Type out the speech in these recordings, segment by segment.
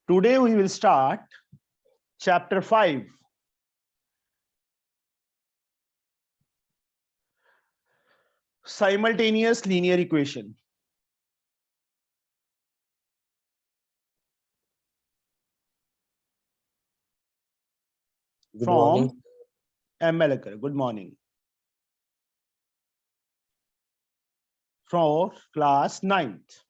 Today we will start chapter 5. Simultaneous linear equation. Good From morning. MLकर. Good morning. From class 9th.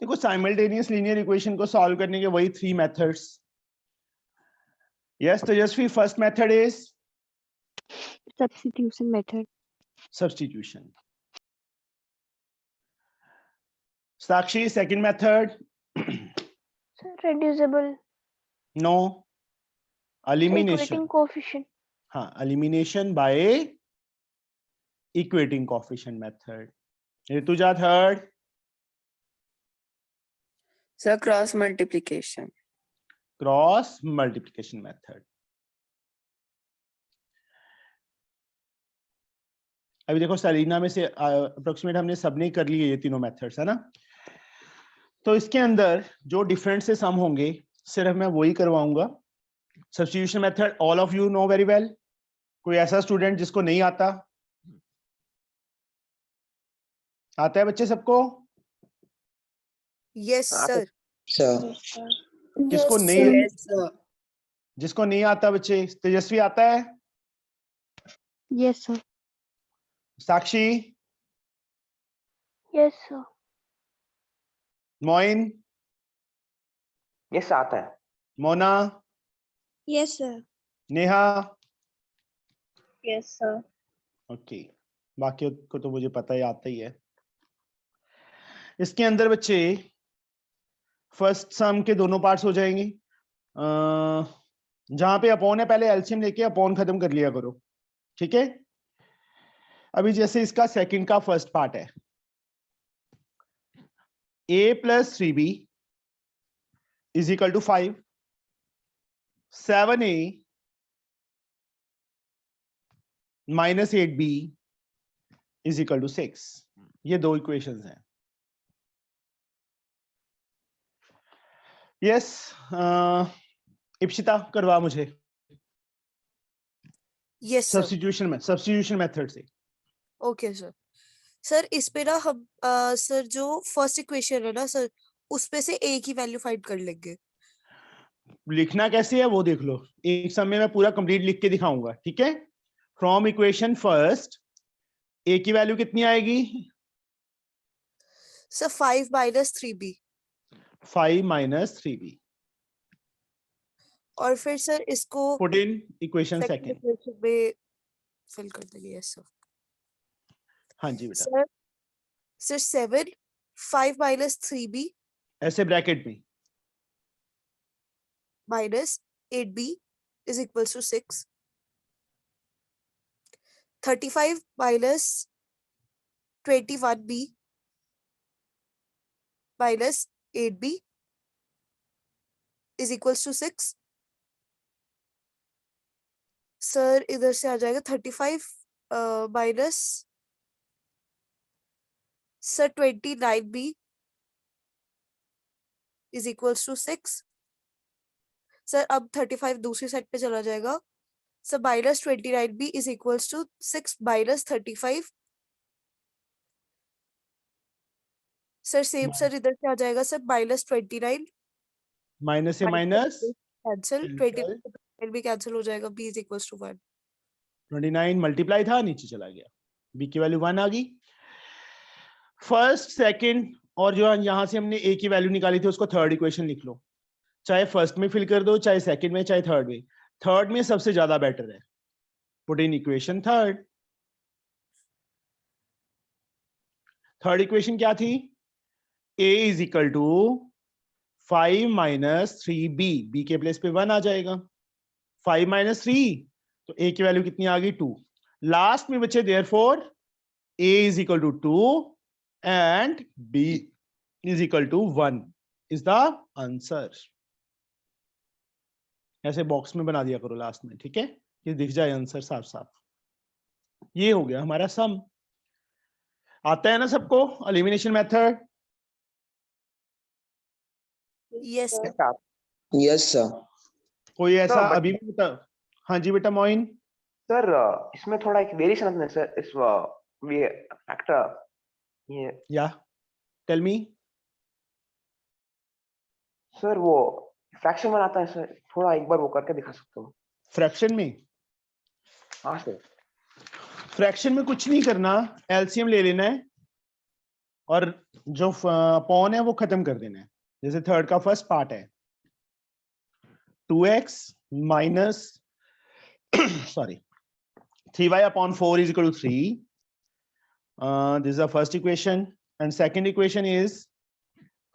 देखो simultaneous linear equation को solve करने के वही 3 methods. Yes, Tejasvi, first method is Substitution method. substitution. Sakshi, second method. Reducible. No. Elimination. Equating coefficient. हाँ, elimination by equating coefficient method. Rituja, third. Sir, cross multiplication. Cross multiplication method. अभी देखो सलीना में से approximate हमने सबने कर लिए ये तीनों मेथड्स, है ना. तो इसके अंदर जो डिफरेंट से सम होंगे सिर्फ मैं वही करवाऊंगा. Substitution method all of you know very well. कोई ऐसा स्टूडेंट जिसको नहीं आता? आता है बच्चे सबको? Yes, sir. Sir, किसको Yes, नहीं? sir. Yes, sir. जिसको नहीं आता बच्चे? तेजस्वी आता है? Yes, sir. साक्षी? Yes, sir. मोइन? yes आता है. Mona? Yes, sir. Neha? Yes, sir. Okay. बाकी को तो मुझे पता ही आता ही है. इसके अंदर बच्चे फर्स्ट सम के दोनों पार्ट्स हो जाएंगे. जहां पे अपॉन है पहले एलसीएम लेके अपॉन खत्म कर लिया करो, ठीक है. अभी जैसे इसका सेकंड का फर्स्ट पार्ट है, a plus 3b is equal to 5, 7a minus 8b is equal to 6. ये दो इक्वेशंस हैं. यस, इप्सिता करवा मुझे Yes, sir. सब्स्टिट्यूशन मेथड से. Okay, sir. सर इस पे ना हम सर जो फर्स्ट इक्वेशन है ना सर, उस पे से a की वैल्यू फाइंड कर लेंगे. लिखना कैसे है वो देख लो. एक समय में पूरा कंप्लीट लिख के दिखाऊंगा, ठीक है. फ्रॉम इक्वेशन फर्स्ट a की वैल्यू कितनी आएगी? Sir 5 minus 3b. 5 minus 3b. और फिर सर इसको Put in equation second second. Equation में फिल कर देंगे. Yes sir. हाँ जी बेटा, सर 7 5 minus 3b ऐसे ब्रैकेट में minus 8b is equals to 6. 35 minus 21b minus 8b is equals to 6. Sir इधर से आ जाएगा 35 minus sir 29b is equals to 6. Sir अब 35 दूसरी साइड पे चला जाएगा. Sir minus 29b is equals to 6 minus 35. Sir same sir इधर से आ जाएगा सर माइनस 29. माइनस से माइनस कैंसिल. cancel. 29 भी कैंसिल हो जाएगा. b is equals to 1. 29 multiply था, नीचे चला गया, b की वैल्यू 1 आ गई. फर्स्ट सेकंड और जो यहां से हमने a की वैल्यू निकाली थी उसको थर्ड इक्वेशन लिख लो. चाहे फर्स्ट में फिल कर दो, चाहे सेकंड में, चाहे थर्ड में. थर्ड में सबसे ज्यादा बेटर है. Put in equation third. Third equation क्या थी? a is equal to 5 minus 3b. b के प्लेस पे 1 आ जाएगा. 5 माइनस 3 तो a की वैल्यू कितनी आ गई? 2. लास्ट में बचे therefore a is equal to 2 and b is equal to 1 is the answer. ऐसे बॉक्स में बना दिया करो लास्ट में, ठीक है, ये दिख जाए आंसर साफ साफ. ये हो गया हमारा सम. आता है ना सबको elimination method? Yes, sir. Yes sir. कोई ऐसा but- अभी भी बता। हाँ जी बेटा मोइन। सर इसमें थोड़ा एक वेरिएशन आता है सर, इस ये फैक्टर ये या टेल मी। सर वो फ्रैक्शन में आता है सर, थोड़ा एक बार वो करके दिखा सकते हो? फ्रैक्शन में, हाँ सर। फ्रैक्शन में कुछ नहीं करना, एलसीएम ले लेना है और जो अपॉन है वो खत्म कर देना है। जैसे थर्ड का फर्स्ट पार्ट है 2x minus sorry 3y upon 4 is equal to 3. This is the first equation, and second equation is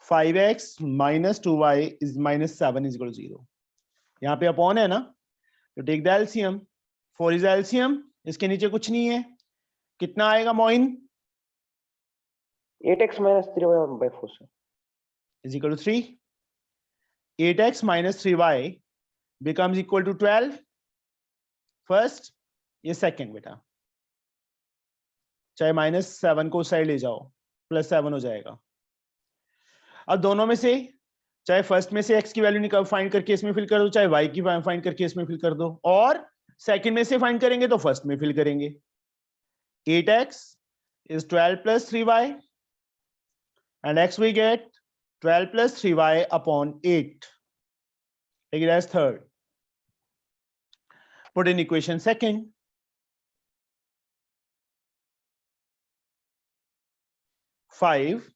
5x minus 2y is minus 7 is equal to 0. यहाँ पे अपॉन है ना, तो take the LCM. 4 is the LCM, इसके नीचे कुछ नहीं है, कितना आएगा Moin? 8x minus 3y by 4 sir. is equal to 3. 8x minus 3y becomes equal to 12. First, ये second बेटा, चाहे -7 को साइड ले जाओ, +7 हो जाएगा। अब दोनों में से चाहे फर्स्ट में से x की वैल्यू निकाल फाइंड करके इसमें फिल कर दो, चाहे y की फाइंड करके इसमें फिल कर दो, और सेकंड में से फाइंड करेंगे तो फर्स्ट में फिल करेंगे। 8x is 12 plus 3y and x we get 12 plus 3y upon 8. Take it as third. Put in equation second. 5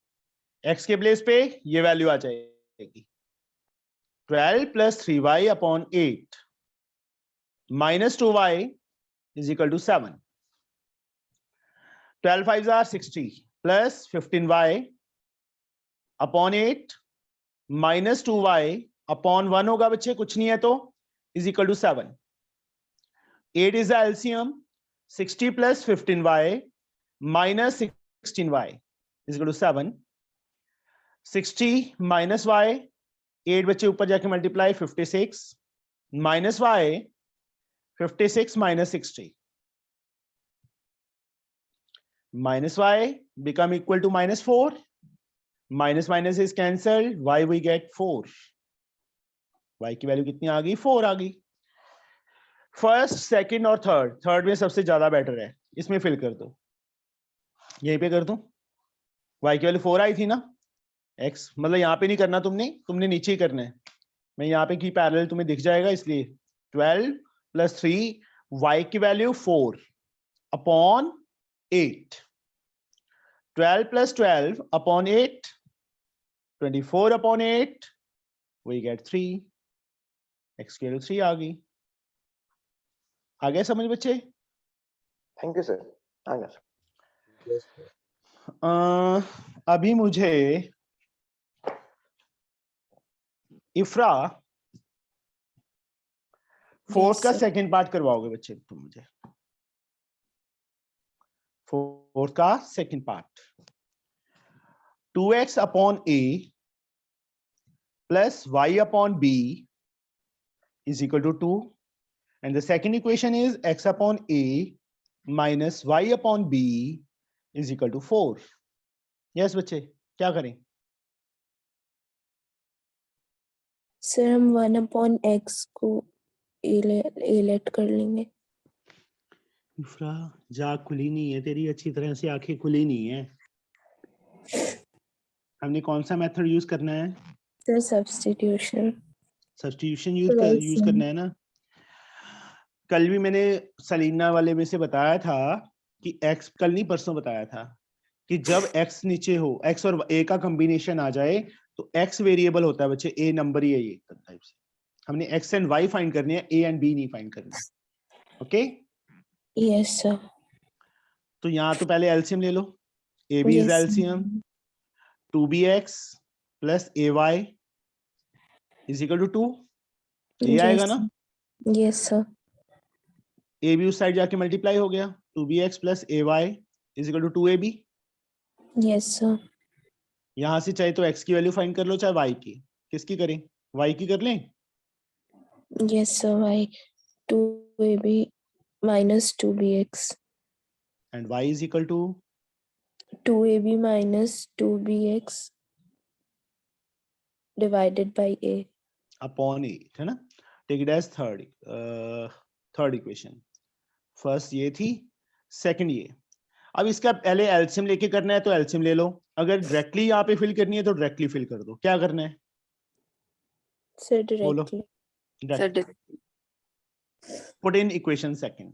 x के प्लेस पे ये वैल्यू आ जाएगी 12 plus 3y upon 8 minus 2y is equal to 7. 12 5s are 60 plus 15y upon 8 minus 2y upon 1 होगा बच्चे, कुछ नहीं है तो is equal to 7. 8 is the LCM. 60 plus 15y minus 16y is equal to 7. 60 minus y, 8 बच्चे ऊपर जाके multiply, 56 minus y, 56 minus 60 minus y become equal to -4. Minus minus is cancelled, y we get 4. y की value कितनी आ गई? 4 आ गई। First, second और third, third में सबसे ज्यादा बेटर है, इसमें फिल कर दो, यहीं पे कर दूं। y की वैल्यू 4 आई थी ना, x मतलब यहाँ पे नहीं करना तुमने नीचे ही करना है। मैं यहाँ पे की पैरेलल तुम्हें दिख जाएगा, इसलिए 12 plus 3 y की value 4 upon 8, 12 plus 12 upon 8, 24 upon 8, we get 3. x की वैल्यू 3 आ गई। आ गया समझ बच्चे? Thank you sir. आ गया सर। अभी मुझे इफ्रा फोर्थ का सेकंड पार्ट करवाओगे बच्चे तुम मुझे? फोर्थ का second part 2x upon a plus y upon b is equal to 2, and the second equation is x upon a minus y upon b is equal to 4. yes बच्चे, क्या करें? Sir हम 1/x को ए late कर लेंगे। इफ्रा जाग खुली नहीं है तेरी, अच्छी तरह से आंखें खुली नहीं है। हमने कौन सा मेथड यूज करना है? Sir substitution. सब्स्टिट्यूशन यूज करना है ना। कल भी मैंने सलीना वाले में से बताया था कि x, कल नहीं परसों बताया था कि जब x नीचे हो, x और a का कॉम्बिनेशन आ जाए तो x वेरिएबल होता है बच्चे, a नंबर ही है ये टाइप से। हमने x एंड y फाइंड करनी है, a एंड b नहीं फाइंड करनी। Okay yes sir. तो यहाँ तो पहले एलसीएम ले लो। a b is LCM, 2bx plus ay is equal to 2. ये आएगा ना? Yes sir. a b उस साइड जाके मल्टीप्लाई हो गया, 2bx plus ay is equal to 2ab. Yes sir. यहां से चाहे तो x की वैल्यू फाइंड कर लो, चाहे y की। किसकी करें? y की कर लें? Yes sir. y 2ab minus 2bx and y is equal to 2ab minus 2bx divided by a. Upon 8 है ना. Take it as third equation. First ये थी, सेकंड ये. अब इसका पहले एलसीएम लेके करना है तो एलसीएम ले लो. अगर डायरेक्टली यहाँ पे फिल करनी है तो डायरेक्टली फिल कर दो. क्या करना है Sir, बोलो. directly. Direct. Put in equation second.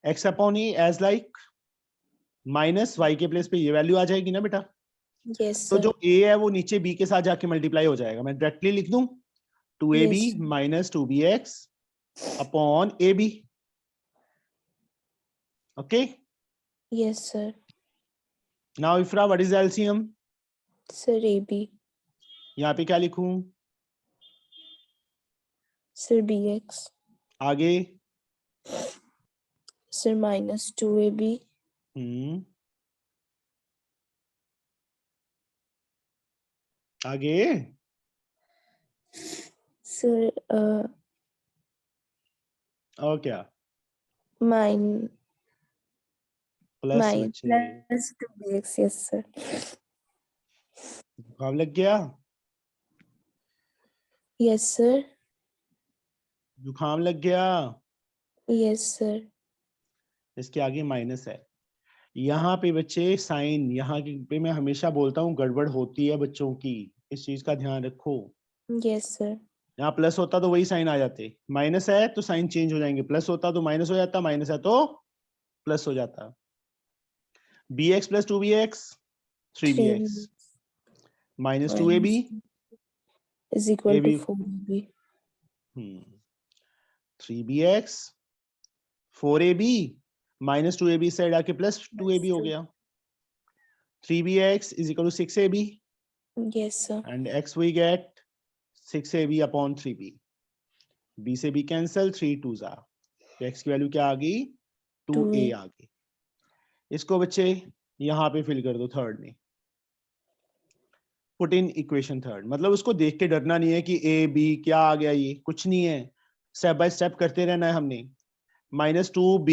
X upon E as like minus y के प्लेस पे ये वैल्यू आ जाएगी ना बेटा. Yes, तो sir. जो a है वो नीचे b के साथ जाके मल्टीप्लाई हो जाएगा. मैं डायरेक्टली लिख दूं 2ab Yes. minus 2bx upon ab. Okay. Yes, sir. Now Ifra, what is the LCM? Sir, AB. यहाँ पे क्या लिखूं? Sir, BX. आगे. Sir, minus 2AB. आगे. Sir, और क्या? mine. प्लस Mine बच्चे. plus 2BX. Yes, sir. जुकाम लग गया. Yes, sir. जुकाम लग गया. Yes, sir. इसके आगे माइनस है. यहाँ पे बच्चे साइन यहाँ पे मैं हमेशा बोलता हूँ गड़बड़ होती है बच्चों की. इस चीज का ध्यान रखो. Yes, sir. यहाँ प्लस होता तो वही साइन आ जाते. माइनस है तो साइन चेंज हो जाएंगे. प्लस होता तो माइनस हो जाता. माइनस है तो प्लस हो जाता. bx plus 2bx 3bx minus 2ab is equal AB. to 4AB. 3bx 4ab minus 2ab side आके प्लस 2ab हो sir. गया. 3bx is equal to 6ab Yes, sir. and x we get 6ab upon 3b. b से b cancel. 3 2s are. तो x की value क्या आ गई? 2a आ गई. इसको बच्चे यहाँ पे फिल कर दो थर्ड में. Put in equation third. मतलब उसको देख के डरना नहीं है कि a b क्या आ गया. ये कुछ नहीं है. स्टेप बाय स्टेप करते रहना है हमने. माइनस 2b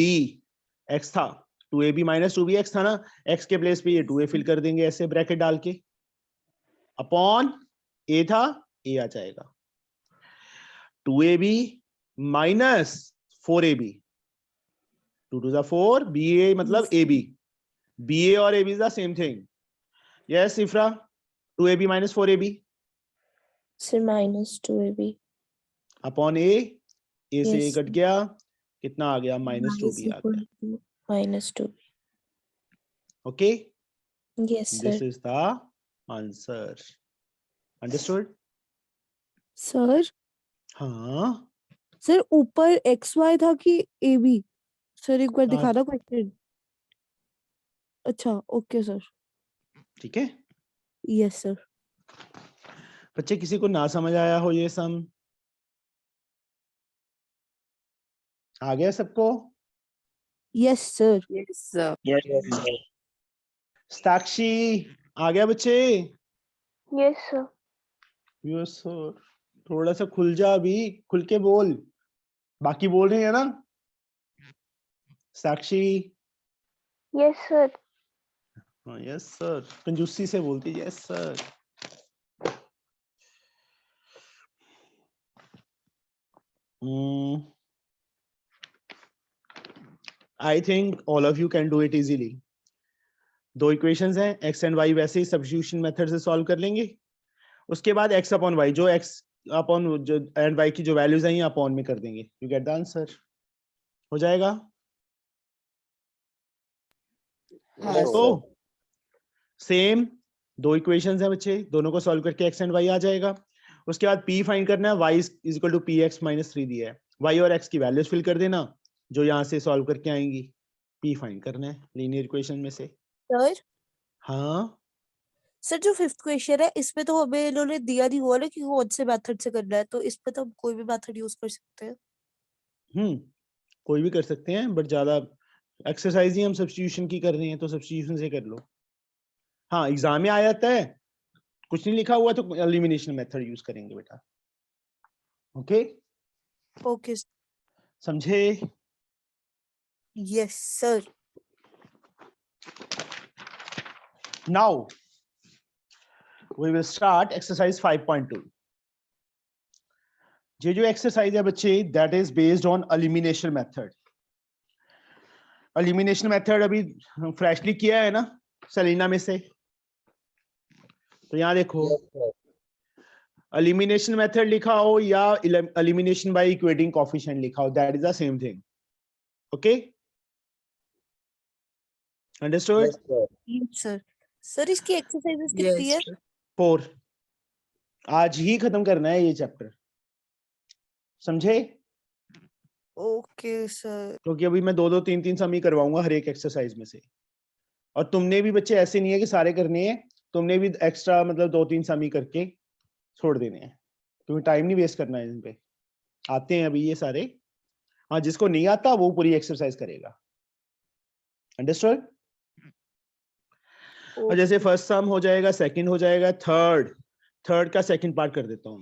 x था. 2ab माइनस 2b x था ना. x के प्लेस पे ये 2a फिल कर देंगे ऐसे ब्रैकेट डाल के. अपॉन a था a आ जाएगा. 2ab minus 4ab. 2 to the 4 ba मतलब ab. ba और ab is the same thing. Yes Ifra. 2ab minus 4ab Sir, minus 2AB. upon a. a से a Yes. कट गया. कितना आ गया? माइनस 2b is आ equal गया. to minus 2B. Okay. Yes, sir. This is the answer. Understood? Sir हाँ. Sir ऊपर XY था कि AB? सर एक बार हाँ. दिखाना क्वेश्चन. अच्छा ओके सर. ठीक है. Yes sir. बच्चे किसी को ना समझ आया हो ये सम? आ गया सबको? Yes sir. साक्षी आ गया बच्चे? Yes, sir. Yes sir. थोड़ा सा खुल जा अभी. खुल के बोल. बाकी बोल रहे हैं ना? साक्षी. Yes, sir. हाँ यस सर. कंजूसी से बोलती yes sir. I think all of you can do it easily. दो इक्वेशंस हैं. x एंड y वैसे ही सब्स्टिट्यूशन मेथड से सॉल्व कर लेंगे. उसके बाद x अपॉन y जो x अपॉन जो एंड y की जो वैल्यूज हैं ये अपॉन में कर देंगे. You get the answer. हो जाएगा. तो सेम दो इक्वेशंस हैं बच्चे. दोनों को सॉल्व करके x एंड y आ जाएगा. उसके बाद p फाइंड करना है. y is equal to px minus 3 दिया है. y और x की वैल्यूज फिल कर देना जो यहाँ से सॉल्व करके आएंगी. p फाइंड करना है लीनियर इक्वेशन में से. सर हाँ. सर जो फिफ्थ क्वेश्चन है इसमें तो हमें इन्होंने दिया नहीं हुआ ना कि कौन से मेथड से करना है. तो इस पे तो हम कोई भी मेथड यूज कर सकते हैं. कोई भी कर सकते हैं बट ज्यादा एक्सरसाइज ही हम सब्स्टिट्यूशन की कर रहे हैं तो सब्स्टिट्यूशन से कर लो. हाँ एग्जाम में आ जाता है. कुछ नहीं लिखा हुआ तो एलिमिनेशन मेथड यूज करेंगे बेटा. ओके. ओके. समझे? Yes sir. Now we will start exercise 5.2. ये जो एक्सरसाइज है बच्चे, that is based on elimination method. Elimination method अभी फ्रेशली किया है ना सेलिना में से? तो यहाँ देखो, elimination method लिखा हो या elimination by equating coefficient लिखा हो, that is the same thing. Okay? Understood? Sir sir इसकी एक्सरसाइजेस कितनी है? 4. आज ही खत्म करना है ये चैप्टर, समझे? Okay sir. क्योंकि अभी मैं 2-2 3-3 सम ही करवाऊंगा हर एक एक्सरसाइज में से, और तुमने भी बच्चे ऐसे नहीं है कि सारे करने हैं, तुमने भी एक्स्ट्रा मतलब 2-3 सम ही करके छोड़ देने हैं, तुम्हें टाइम नहीं वेस्ट करना है इन पे। आते हैं अभी ये सारे, हाँ जिसको नहीं आता वो पूरी एक्सरसाइज करेगा। अंडरस्टूड? और जैसे फर्स्ट सम हो जाएगा, सेकंड हो जाएगा, थर्ड का सेकंड पार्ट कर देता हूं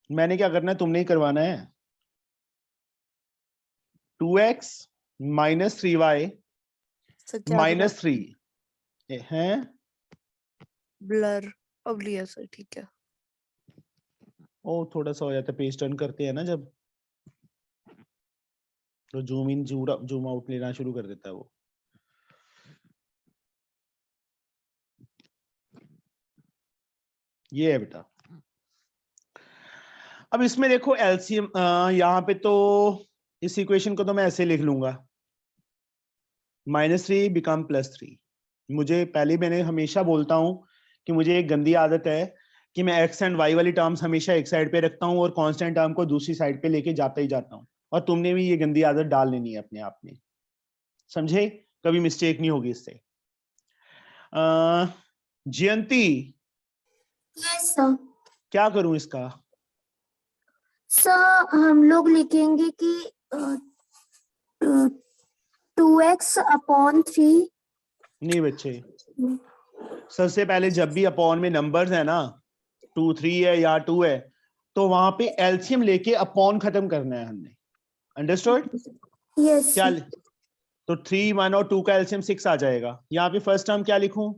मैंने क्या करना है, तुमने ही करवाना है। 2x minus 3y सर क्या minus 3 है। ब्लर अब लिया सर, ठीक है। ओ थोड़ा सा हो जाता है, पेज टर्न करते हैं ना जब, तो जूम इन जूम आउट लेना शुरू कर देता है वो। ये है बेटा। अब इसमें देखो एलसीएम, यहाँ पे तो इस इक्वेशन को तो मैं ऐसे लिख लूंगा, -3 बिकम +3। मुझे पहले, मैंने हमेशा बोलता हूं कि मुझे एक गंदी आदत है कि मैं x एंड y वाली टर्म्स हमेशा एक साइड पे रखता हूं और कांस्टेंट टर्म को दूसरी साइड पे लेके जाता ही जाता हूं, और तुमने भी ये गंदी आदत डाल लेनी है अपने आप में, समझे? कभी मिस्टेक नहीं होगी इससे। जयंती, यस सर। क्या करूं इसका? सर हम लोग लिखेंगे कि 2x/3। नहीं बच्चे, सबसे पहले जब भी अपॉन में नंबर्स है ना, 2 3 है या 2 है, तो वहां पे एलसीएम लेके अपॉन खत्म करना है हमने। अंडरस्टूड? यस क्या तो 3 1 और 2 का एलसीएम 6 आ जाएगा। यहाँ पे फर्स्ट टर्म क्या लिखूं,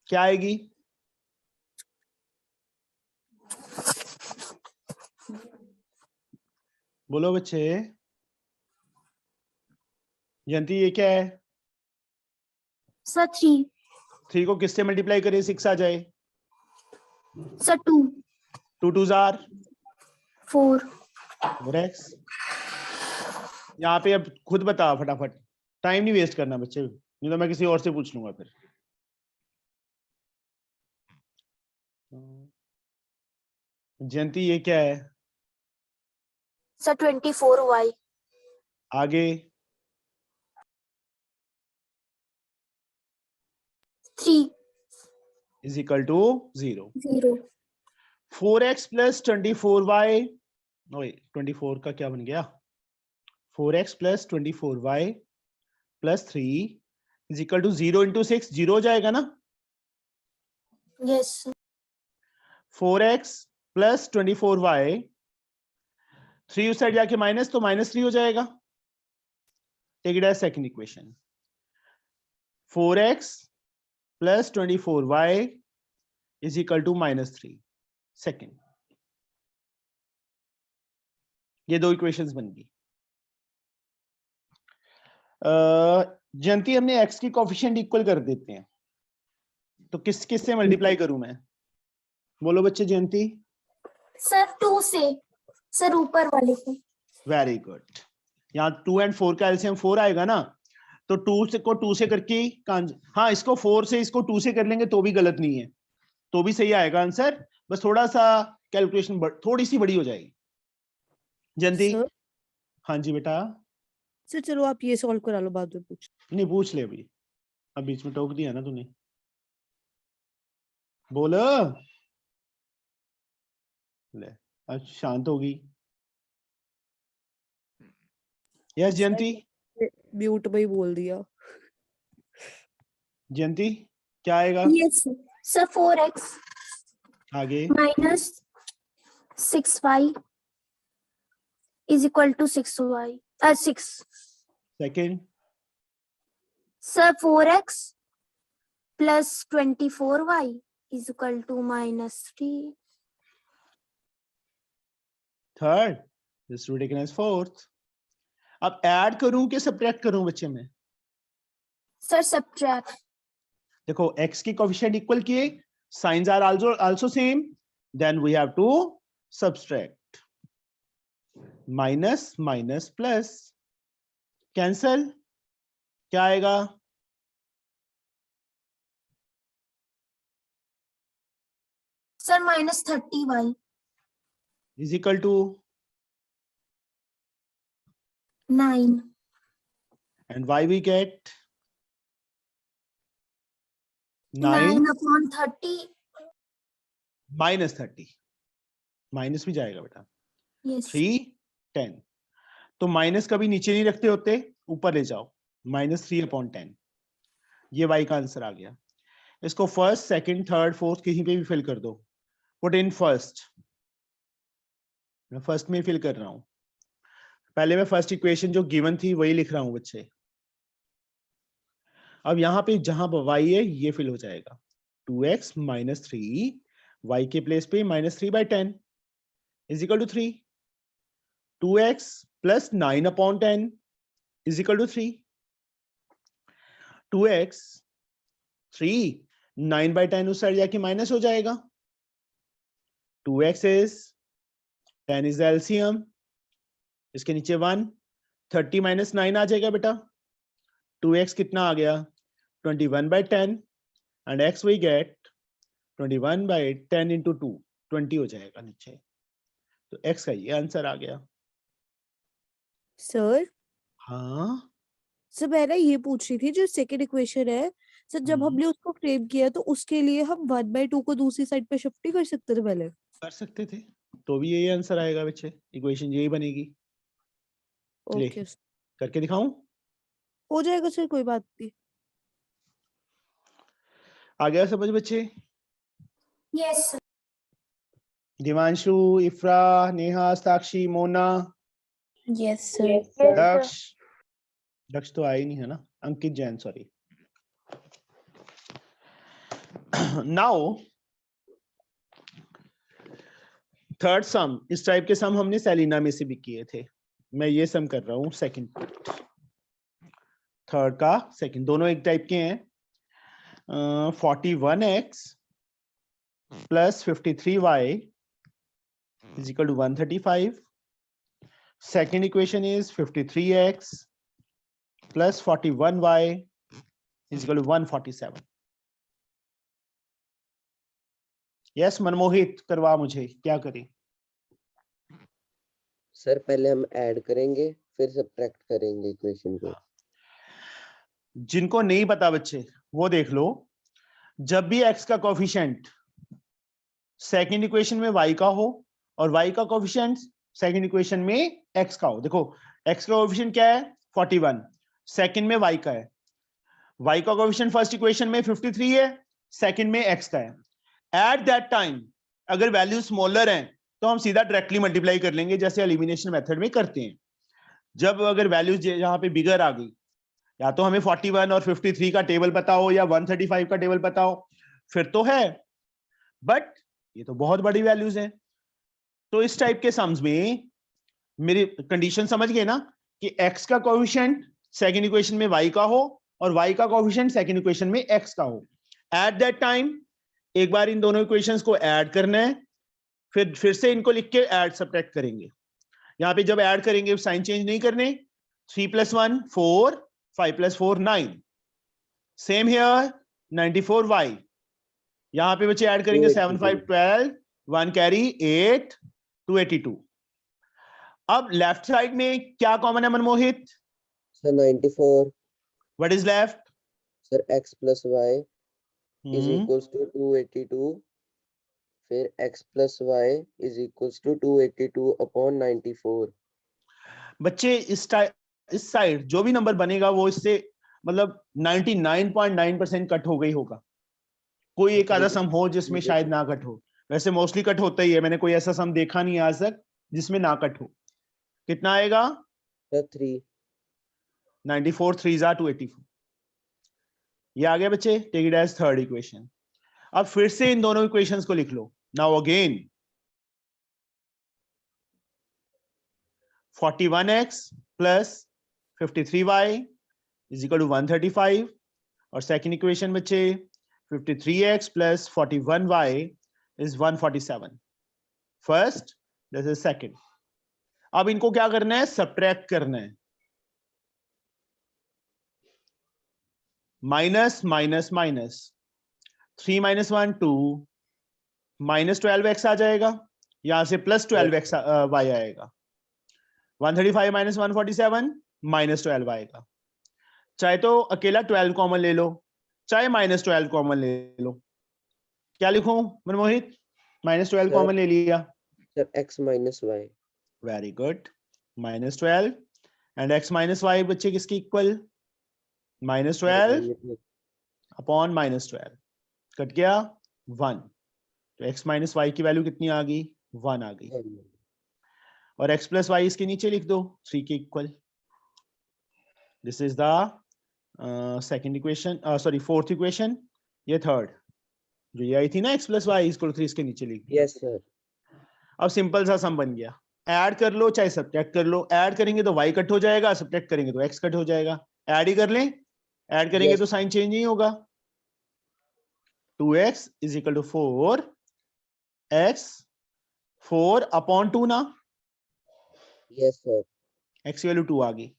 क्या आएगी? बोलो बच्चे। जयंती ये क्या है? सर 3। 3 को किससे मल्टीप्लाई करें 6 आ जाए? Sir 2 2 2 jar 4। x। यहाँ पे अब खुद बता फटाफट, टाइम नहीं वेस्ट करना बच्चे, नहीं तो मैं किसी और से पूछ लूंगा फिर। जयंती ये क्या है? Sir 24y। आगे 3 is equal to 0। 0। 4x plus 24y, 24 का क्या बन गया? 4x plus 24y plus 3 is equal to 0 into 6, 0 हो जाएगा ना? यस 4x प्लस 24y, 3 उस साइड जाके माइनस, तो -3 हो जाएगा। Take it as second equation, 4x plus 24y is equal to -3 second. ये दो इक्वेशंस बन गई। जयंती हमने x की कोफिशिएंट इक्वल कर देते हैं, तो किस किस से मल्टीप्लाई करूं मैं? बोलो बच्चे। जयंती सर 2 से, सर ऊपर वाले को। Very good. यहाँ 2 एंड 4 का एलसीएम 4 आएगा ना, तो 2 से को 2 से करके, हाँ इसको 4 से इसको 2 से कर लेंगे तो भी गलत नहीं है, तो भी सही आएगा आंसर, बस थोड़ा सा कैलकुलेशन थोड़ी सी बड़ी हो जाएगी। जयंती। सर? हाँ जी बेटा। सर चलो आप ये सॉल्व करा लो, बाद में पूछ। नहीं पूछ ले अभी, अब बीच में टोक दिया ना तूने। बोल ले, अब शांत होगी। यस जयंती। म्यूट में ही बोल दिया। जयंती क्या आएगा? यस सर 4x आगे minus 6y is equal to 6y 6। Second. Sir 4x plus 24y is equal to minus 3. Third, this to taken as fourth. अब ऐड करूं कि सब्ट्रैक्ट करूं बच्चे में? Sir, subtract. देखो x की कोएफिशिएंट इक्वल किए, signs are also same, then we have to subtract. Minus minus plus cancel, क्या आएगा? Sir, minus 30y. Is equal to 9. And y we get 9 9 upon 30. Minus 30, minus भी जाएगा बेटा। Yes. 3 10, तो minus कभी नीचे नहीं रखते होते, ऊपर ले जाओ, -3/10। ये y का आंसर आ गया। इसको फर्स्ट, सेकंड, थर्ड, फोर्थ कहीं पे भी फिल कर दो। पुट इन फर्स्ट, मैं फर्स्ट में फिल कर रहा हूं। पहले मैं फर्स्ट इक्वेशन जो गिवन थी वही लिख रहा हूं बच्चे। अब यहाँ पे जहां y है ये फिल हो जाएगा। 2x - 3 y के प्लेस पे -3/10 is equal to 3। 2x + 9/10 is equal to 3। 2x 3 9/10 उस साइड जाके माइनस हो जाएगा। 2x is 10 is the LCM, इसके नीचे 1, 30 - 9 आ जाएगा बेटा। 2x कितना आ गया? 21/10 and x we get 21/10 into 2, 20 हो जाएगा नीचे। तो x का ये आंसर आ गया। सर हाँ, सर मैं ना ये पूछ रही थी, जो सेकंड इक्वेशन है सर, जब हमने उसको फ्रेम किया तो उसके लिए हम 1/2 को दूसरी साइड पे शिफ्ट ही कर सकते थे पहले? कर सकते थे, तो भी यही आंसर आएगा बच्चे, इक्वेशन यही बनेगी। ले, ओके करके दिखाऊं? हो जाएगा सर, कोई बात नहीं। आ गया समझ बच्चे? Yes, sir. दिवांशु, इफ्रा, नेहा, साक्षी, Mona, Yes, sir. Yes, sir. दक्ष, दक्ष तो आई नहीं है ना, Ankit Jain, sorry. Now third sum, इस टाइप के सम हमने सेलिना में से भी किए थे। मैं ये सम कर रहा हूं सेकंड, थर्ड का सेकंड, दोनों एक टाइप के हैं। 41x + 53y is equal to 135. Second equation is 53x + 41y is equal to 147. Yes, Manmohit, करवा मुझे, क्या करें? सर पहले हम ऐड करेंगे फिर सब्ट्रैक्ट करेंगे इक्वेशन को। जिनको नहीं पता बच्चे वो देख लो, जब भी x का कोएफिशिएंट सेकंड इक्वेशन में y का हो और y का कोएफिशिएंट सेकंड इक्वेशन में x का हो। देखो x का कोएफिशिएंट क्या है? 41, सेकंड में y का है। y का कोएफिशिएंट फर्स्ट इक्वेशन में 53 है, सेकंड में x का है। एट दैट टाइम अगर वैल्यू स्मॉलर है तो हम सीधा डायरेक्टली मल्टीप्लाई कर लेंगे, जैसे एलिमिनेशन मेथड में करते हैं। जब अगर वैल्यूज यहाँ पे बिगर आ गई, या तो हमें 41 और 53 का टेबल पता हो या 135 का टेबल पता हो, फिर तो है, बट ये तो बहुत बड़ी वैल्यूज हैं। तो इस टाइप के सम्स में मेरी कंडीशन समझ गए ना, कि x का कोएफिशिएंट सेकंड इक्वेशन में y का हो और y का कोएफिशिएंट सेकंड इक्वेशन में x का हो। एट दैट टाइम एक बार इन दोनों इक्वेशंस को ऐड करना है, फिर से इनको लिख के ऐड सब्ट्रैक्ट करेंगे। यहाँ पे जब ऐड करेंगे साइन चेंज नहीं करने। 3 + 1 4, 5 + 4 9, सेम हियर 94y। यहाँ पे बच्चे ऐड करेंगे 7 5 12, 1 कैरी 8 282। अब लेफ्ट साइड में क्या कॉमन है Manmohit? Sir 94। What is left? Sir x + y is equals to 282, फिर x + y is equals to 282 upon 94। बच्चे इस साइड जो भी नंबर बनेगा वो इससे मतलब 99.9% कट हो गई होगा। कोई एक आधा सम हो जिसमें शायद ना कट हो, वैसे मोस्टली कट होता ही है। मैंने कोई ऐसा सम देखा नहीं आज तक जिसमें ना कट हो। कितना आएगा? सर 3। 94 3 = 284। ये आ गया बच्चे, take it as third equation. अब फिर से इन दोनों इक्वेशंस को लिख लो। Now again 41x plus 53y is equal to 135 और सेकंड इक्वेशन बच्चे 53x plus 41y is 147। First this is second. अब इनको क्या करना है, सब्ट्रैक्ट करना है। माइनस माइनस माइनस 3 - 1 2 -12x आ जाएगा, यहां से प्लस 12x y आएगा। 135 - 147 -12 आएगा। चाहे तो अकेला 12 कॉमन ले लो, चाहे -12 कॉमन ले लो। क्या लिखूं मनमोहित? -12 कॉमन ले लिया sir x minus y। Very good. -12 and x - y बच्चे किसके इक्वल? -12 अपॉन -12 कट गया 1, तो x - y की वैल्यू कितनी आ गई? 1 आ गई। और x प्लस y इसके नीचे लिख दो 3 के equal. This is the second equation, sorry fourth equation. ये थर्ड जो ये आई थी ना, x प्लस y इसको 3 इसके नीचे लिख दिया। Yes sir. अब सिंपल सा सम बन गया। ऐड कर लो चाहे सब्ट्रैक्ट कर लो। ऐड करेंगे तो y कट हो जाएगा, सब्ट्रैक्ट करेंगे तो x कट हो जाएगा। ऐड ही कर लें, ऐड करेंगे Yes. तो साइन चेंज नहीं होगा। 2x is equal to 4x 4 upon 2 ना, यस सर। x की वैल्यू 2 आ गई।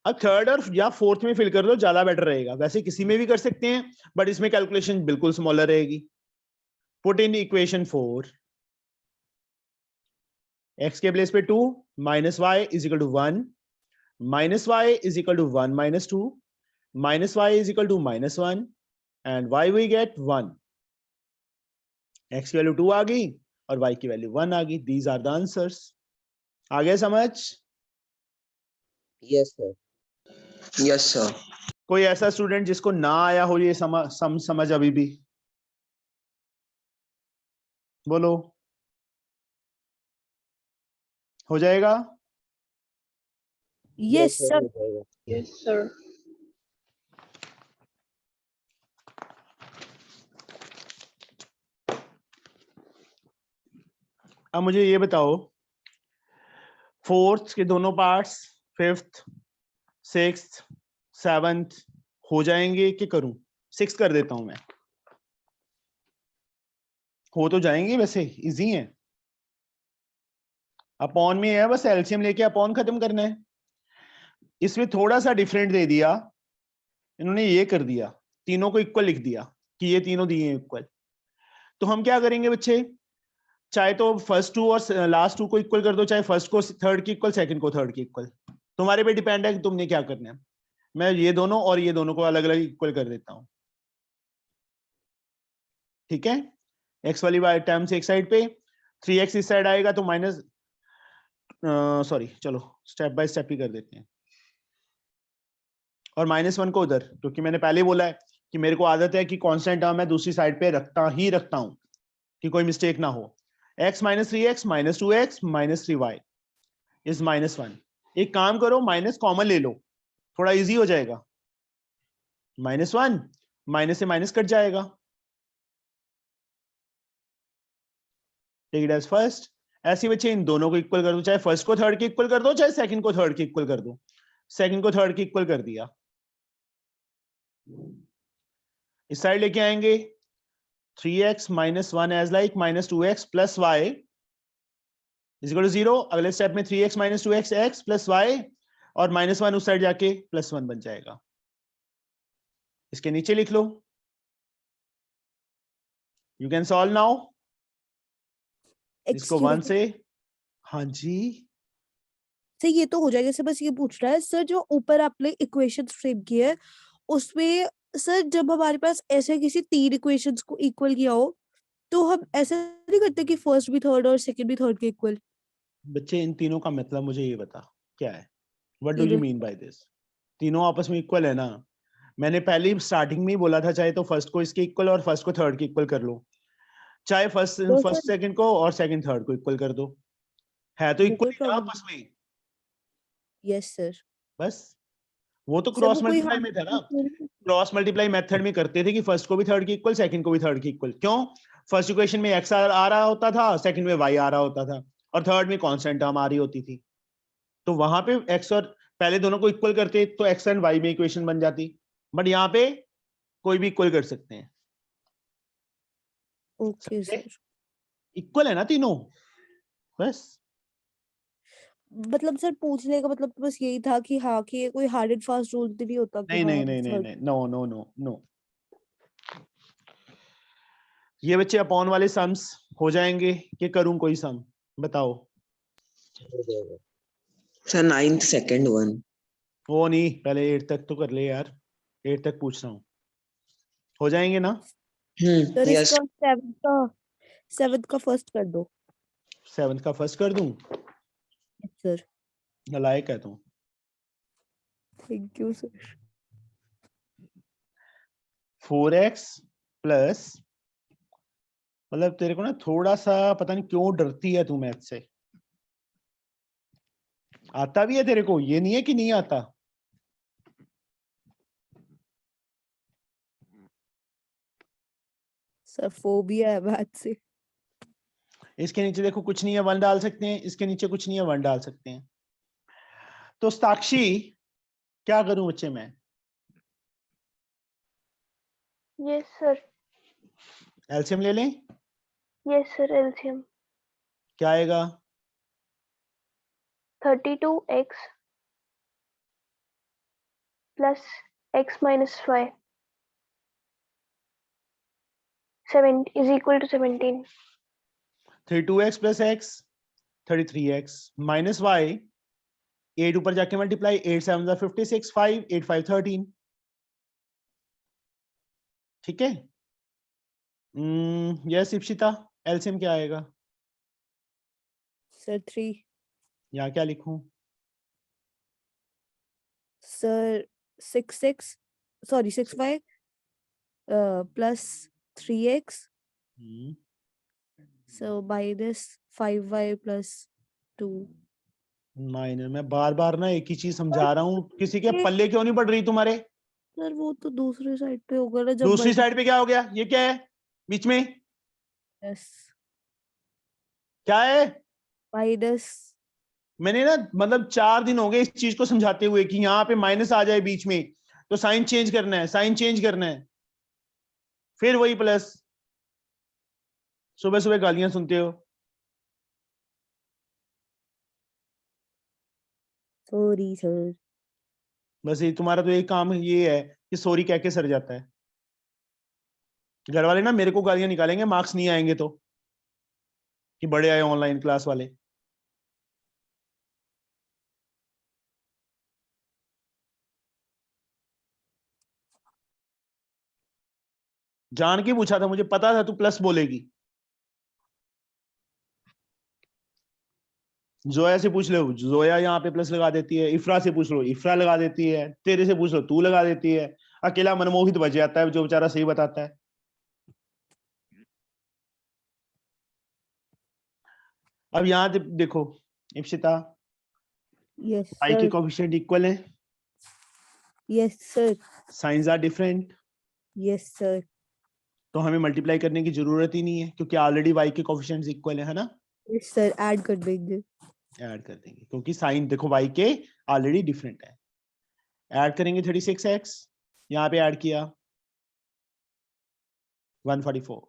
अब थर्ड और या फोर्थ में फिल कर दो, ज्यादा बेटर रहेगा। वैसे किसी में भी कर सकते हैं बट इसमें कैलकुलेशन बिल्कुल स्मॉलर रहेगी। पुट इन इक्वेशन 4, x के प्लेस पे 2 minus y is equal to 1 minus y is equal to 1 minus 2 minus y is equal to -1 and y we get 1। x की वैल्यू 2 आ गई और y की वैल्यू 1 आ गई। These are the answers. आ गया समझ? Yes sir. Yes sir. कोई ऐसा स्टूडेंट जिसको ना आया हो ये समझ अभी भी? बोलो। हो जाएगा? Yes sir. Yes, sir. अब मुझे ये बताओ, फोर्थ के दोनों पार्ट्स, फिफ्थ, सिक्स्थ, सेवंथ हो जाएंगे कि करूं? 6 कर देता हूं मैं। हो तो जाएंगे, वैसे इजी है। अपॉन में है, बस एलसीएम लेके अपॉन खत्म करना है। इसमें थोड़ा सा डिफरेंट दे दिया इन्होंने, ये कर दिया तीनों को इक्वल लिख दिया कि ये तीनों दिए हैं इक्वल। तो हम क्या करेंगे बच्चे, चाहे तो फर्स्ट 2 और लास्ट 2 को इक्वल कर दो, चाहे फर्स्ट को थर्ड की इक्वल, सेकंड को थर्ड की इक्वल। तुम्हारे पे डिपेंड है कि तुमने क्या करना है। मैं ये दोनों और ये दोनों को अलग अलग इक्वल कर देता हूं, ठीक है। एक्स वाली टर्म से एक साइड पे, 3x इस साइड आएगा तो माइनस, सॉरी चलो स्टेप बाय स्टेप ही कर देते हैं। और -1 को उधर, क्योंकि मैंने पहले बोला है कि मेरे को आदत है कि कांस्टेंट टर्म मैं दूसरी साइड पे रखता हूं कि कोई मिस्टेक ना हो। x - 3x - 2x - 3y is -1। एक काम करो, माइनस कॉमन ले लो, थोड़ा इजी हो जाएगा। -1 माइनस से माइनस कट जाएगा। Take it as first. ऐसे बच्चे इन दोनों को इक्वल कर दो, चाहे फर्स्ट को थर्ड के इक्वल कर दो, चाहे सेकंड को थर्ड के इक्वल कर दो। सेकंड को थर्ड के इक्वल कर दिया। इस साइड लेके आएंगे 3x - 1 as like -2x + y is equal to 0। अगले स्टेप में 3x - 2x x + y और -1 उस साइड जाके +1 बन जाएगा। इसके नीचे लिख लो। You can solve now. इसको 1 से, हाँ जी सर ये तो हो जाएगा। सर बस ये पूछ रहा है सर, जो ऊपर आपने इक्वेशन फ्रेम की है उसमें सर, जब हमारे पास ऐसे किसी 3 इक्वेशंस को इक्वल किया हो तो हम ऐसा नहीं करते कि फर्स्ट भी थर्ड और सेकंड भी थर्ड के इक्वल? बच्चे, इन तीनों का मतलब मुझे ये बता क्या है? व्हाट डू यू तीनों मीन बाय दिस? तीनों आपस में इक्वल है ना? मैंने पहले ही स्टार्टिंग में ही बोला था, चाहे तो फर्स्ट को इसके इक्वल और फर्स्ट को थर्ड के इक्वल कर लो, चाहे फर्स्ट तो फर्स्ट सर सेकंड को और सेकंड थर्ड को इक्वल कर दो। है तो वो इक्वल कोई ही ना प्रॉब्लम? आपस में, यस सर। बस। वो तो सर क्रॉस वो कोई मल्टीप्लाई में था ना, hard क्रॉस मल्टीप्लाई मेथड में करते थे कि फर्स्ट को भी थर्ड की इक्वल, सेकंड को भी थर्ड की इक्वल। क्यों? फर्स्ट इक्वेशन में x आ रहा होता था, सेकंड में y आ रहा होता था, और थर्ड में कांस्टेंट टर्म आ रही होती थी। तो वहां पे x और पहले दोनों को इक्वल करते तो x एंड y में इक्वेशन बन जाती, बट यहाँ पे कोई भी इक्वल कर सकते हैं। Okay sir. इक्वल है ना तीनों, बस। मतलब सर पूछने का मतलब तो बस यही था कि हाँ कि ये कोई हार्ड एंड फास्ट रूल तो नहीं होता कि नहीं हाँ नहीं नहीं नहीं third- नहीं, नो नो नो नो। ये बच्चे अपॉन वाले सम्स हो जाएंगे कि करूं कोई सम? बताओ। हो जाएगा सर। 9th second one. वो नहीं, पहले 8 तक तो कर ले यार, 8 तक पूछ रहा हूँ। हो जाएंगे ना? सर यस इसका सेवंथ का फर्स्ट कर दो 7 का फर्स्ट कर दूं? सर। नालायक है तू। Thank you sir. 4x plus, मतलब तेरे को ना थोड़ा सा पता नहीं क्यों डरती है तू मैथ से। आता भी है तेरे को, ये नहीं है कि नहीं आता। सर फोबिया है मैथ से। इसके नीचे देखो कुछ नहीं है, 1 डाल सकते हैं, इसके नीचे कुछ नहीं है, 1 डाल सकते हैं। तो साक्षी क्या करूं बच्चे मैं? Yes, sir. एलसीएम ले लें? Yes, sir. LCM. क्या आएगा? 32x plus x minus 5 is equal to 17. 32x plus x 33x minus y, 8 ऊपर जाके मल्टीप्लाई, 8 7 56, 5 8 5 13। ठीक है। यस इप्सिता, एलसीएम क्या आएगा? सर 3। यहाँ क्या लिखूं? Sir 6 5 plus 3x so minus 5y plus 2। Minor, मैं बार बार ना एक ही चीज समझा रहा हूँ, किसी के ये- पल्ले क्यों नहीं पड़ रही तुम्हारे? सर वो तो दूसरी साइड पे होगा ना जब दूसरी साइड पे क्या हो गया? ये क्या है बीच में? माइनस क्या है? माइनस मैंने ना मतलब 4 दिन हो गए इस चीज को समझाते हुए कि यहाँ पे माइनस आ जाए बीच में तो साइन चेंज करना है, साइन चेंज करना है, फिर वही प्लस। सुबह सुबह गालियां सुनते हो। Sorry sir. बस ये तुम्हारा तो एक काम ये है कि सॉरी कह के सर जाता है। घर वाले ना मेरे को गालियां निकालेंगे मार्क्स नहीं आएंगे तो, कि बड़े आए ऑनलाइन क्लास वाले। जान के पूछा था, मुझे पता था तू प्लस बोलेगी। जोया से पूछ लो, जोया यहाँ पे प्लस लगा देती है। इफ्रा से पूछ लो, इफ्रा लगा देती है। तेरे से पूछ लो, तू लगा देती है। अकेला मनमोहित बच जाता है जो बेचारा सही बताता है। अब यहाँ देखो इप्सिता, यस y के सर। कोएफिशिएंट इक्वल है, yes sir. Signs are different, yes sir. तो हमें मल्टीप्लाई करने की जरूरत ही नहीं है क्योंकि ऑलरेडी y के कोएफिशिएंट्स इक्वल है ना। यस सर ऐड कर देंगे। ऐड कर देंगे क्योंकि साइन देखो y के ऑलरेडी डिफरेंट है। ऐड करेंगे 36x, यहाँ पे ऐड किया 144।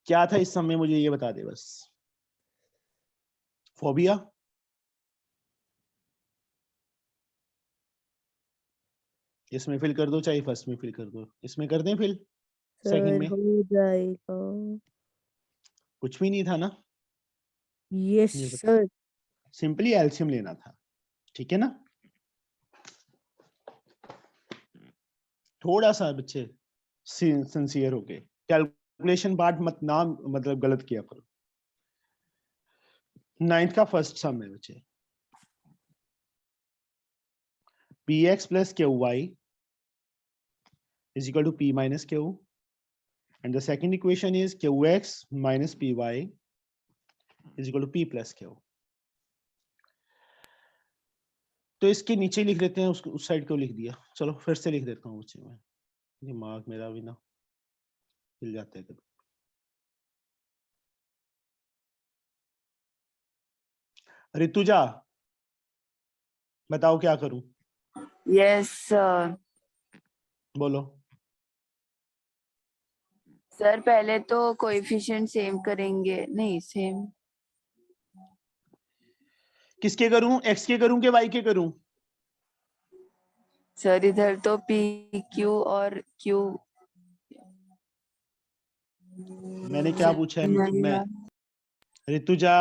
क्या था इस समय, मुझे ये बता दे बस। फोबिया? इसमें फिल कर दो, चाहे फर्स्ट में फिल कर दो। इसमें कर दें फिल, सेकंड सर में? हो जाएगा। कुछ भी नहीं था ना, यस ये बता, सर। सिंपली एलसीएम लेना था। ठीक है ना। थोड़ा सा बच्चे सिंसियर होके कैलकुलेशन पार्ट मत ना मतलब गलत किया करो। 9th का फर्स्ट सम है बच्चे, px plus qy is equal to p minus q, and the second equation is qx minus py is equal to p plus q. तो इसके नीचे लिख देते हैं, उस साइड को लिख दिया। चलो फिर से लिख देता हूँ बच्चे में, दिमाग मेरा भी ना हिल जाता है कभी। ऋतुजा बताओ क्या करूं? Yes sir. बोलो। सर पहले तो कोएफिशिएंट सेम करेंगे, नहीं सेम किसके करूं, एक्स के करूं कि वाई के करूं? सर। इधर तो पी क्यू और क्यू। मैंने क्या पूछा है? मैं ऋतुजा,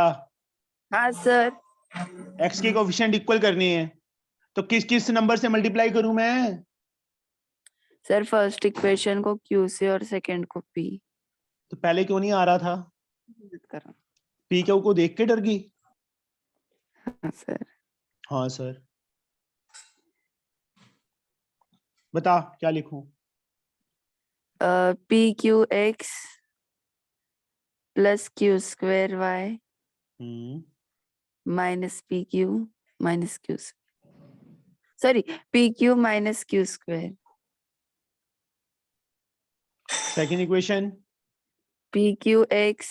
हाँ सर। एक्स के कोफिशिएंट इक्वल करनी है, तो किस किस नंबर से मल्टीप्लाई करूं मैं? सर फर्स्ट इक्वेशन को क्यू से और सेकंड को पी। तो पहले क्यों नहीं आ रहा था? करो। पी क्यू को देख के डर गई? हाँ सर। हाँ सर। बता क्या लिखूं? P Q X plus Q square Y minus P Q minus Q, sorry P Q minus Q square. Second equation, P Q X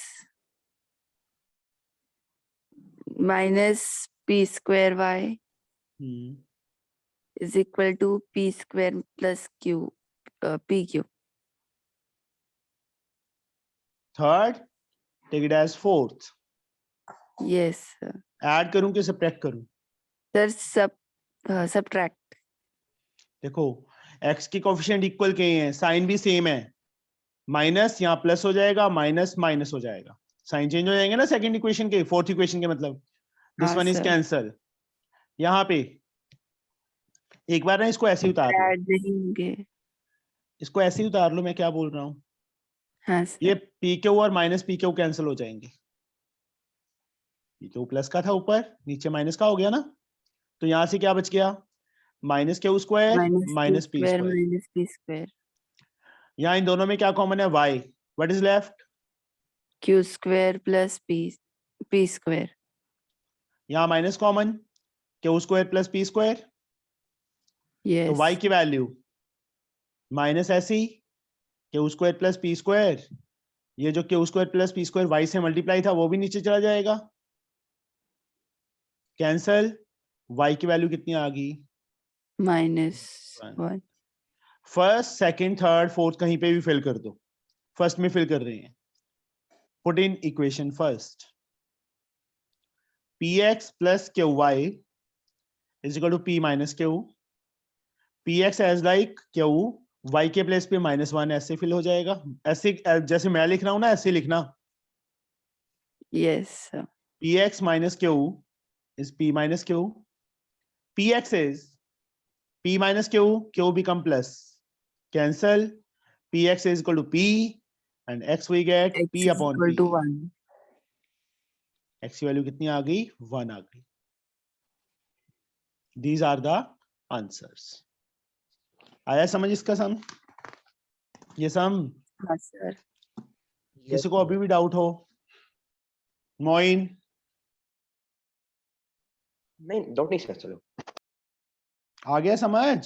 minus P square Y is equal to p square plus q pq. Third take it as fourth. Yes sir. Add करूं कि subtract करूं? Sir subtract. देखो x की coefficient equal के हैं, sign भी same है, minus यहाँ प्लस हो जाएगा, माइनस माइनस हो जाएगा, साइन चेंज हो जाएंगे ना सेकंड इक्वेशन के, फोर्थ इक्वेशन के मतलब। दिस हाँ, वन इज sir. कैंसल। यहाँ पे एक बार ना इसको ऐसे ही उतार लो, Add नहीं होंगे। इसको ऐसे ही उतार लो, मैं क्या बोल रहा हूँ। हाँ ये सर। पी क्यू और माइनस पी क्यू कैंसिल हो जाएंगे। पी क्यू प्लस का था ऊपर, नीचे माइनस का हो गया ना, तो यहाँ से क्या बच गया? Minus Q square Minus q minus P square square. minus p square. यहाँ इन दोनों में क्या कॉमन है? y। What is left? Q square plus p square. यहाँ minus common, Q square plus P square. तो Yes. y की value minus ऐसी Q square plus P square, ये जो Q square plus P square y से multiply था वो भी नीचे चला जाएगा, कैंसल। y की वैल्यू कितनी आ गई? Minus One. 1. First second third fourth कहीं पे भी फिल कर दो, फर्स्ट में फिल कर रहे हैं। Put in equation first, px plus qy is equal to p minus q, px as like q, y के प्लेस पे -1 ऐसे फिल हो जाएगा, ऐसे जैसे मैं लिख रहा हूं ना ऐसे लिखना। Yes sir. px minus q is p minus q, px is p minus q, q become plus, cancel, px is equal to p and x we get X p is upon equal p। to 1. x की value कितनी आ गई? 1 आ गई। These are the answers. आया समझ इसका सम? ये सम हाँ सर। किसी को अभी भी डाउट हो? मोइन? नहीं डाउट नहीं सर, चलो। आ गया समझ?